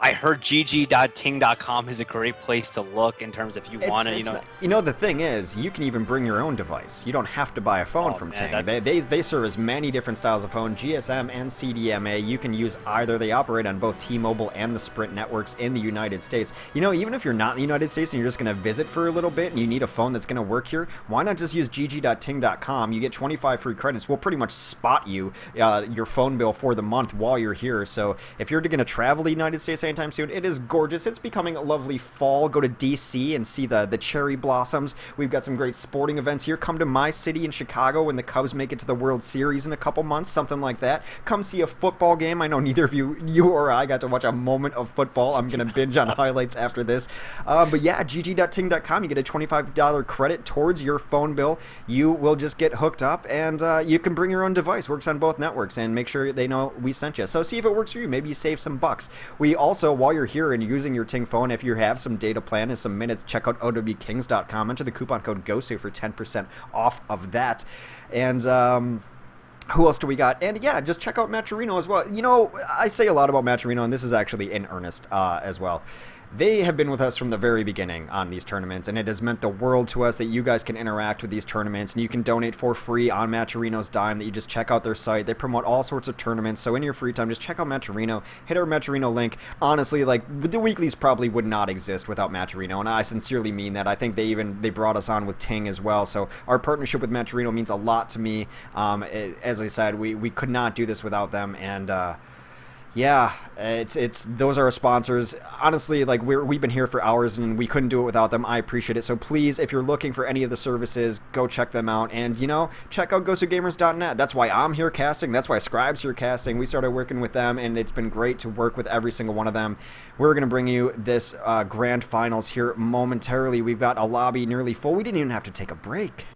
I heard gg.ting.com is a great place to look in terms of if you want to, you know, the thing is, you can even bring your own device. You don't have to buy a phone from Ting. They serve as many different styles of phone, GSM and CDMA. You can use either. They operate on both T-Mobile and the Sprint networks in the United States. You know, even if you're not in the United States and you're just going to visit for a little bit and you need a phone that's going to work here, why not just use gg.ting.com? You get 25 free credits. We'll pretty much spot you your phone bill for the month while you're here. So if you're going to travel the United States anytime soon, it is gorgeous. It's becoming a lovely fall. Go to DC and see the cherry blossoms. We've got some great sporting events here. Come to my city in Chicago when the Cubs make it to the World Series in a couple months, something like that. Come see a football game. I know neither of you or I got to watch a moment of football. I'm going to binge on highlights after this. But yeah, gg.ting.com. You get a $25 credit towards your phone bill. You will just get hooked up, and you can bring your own device. Works on both networks, and make sure they know we sent you. So see if it works for you. Maybe you save some bucks. We also, while you're here and using your Ting phone, if you have some data plan and some minutes, check out owkings.com. Enter the coupon code GOSU for 10% off of that. And who else do we got? And yeah, just check out Maturino as well. You know, I say a lot about Maturino, and this is actually in earnest as well. They have been with us from the very beginning on these tournaments, and it has meant the world to us that you guys can interact with these tournaments, and you can donate for free on Matcherino's dime, that you just check out their site. They promote all sorts of tournaments, so in your free time, just check out Matcherino, hit our Matcherino link. Honestly, like, the weeklies probably would not exist without Matcherino, and I sincerely mean that. I think they brought us on with Ting as well, so our partnership with Matcherino means a lot to me. As I said, we could not do this without them, and yeah, it's those are our sponsors. Honestly, like, we've been here for hours and we couldn't do it without them. I appreciate it. So please, if you're looking for any of the services, go check them out, and check out GosuGamers.net. That's why I'm here casting. That's why Scribe's here casting. We started working with them, and it's been great to work with every single one of them. We're gonna bring you this grand finals here momentarily. We've got a lobby nearly full. We didn't even have to take a break.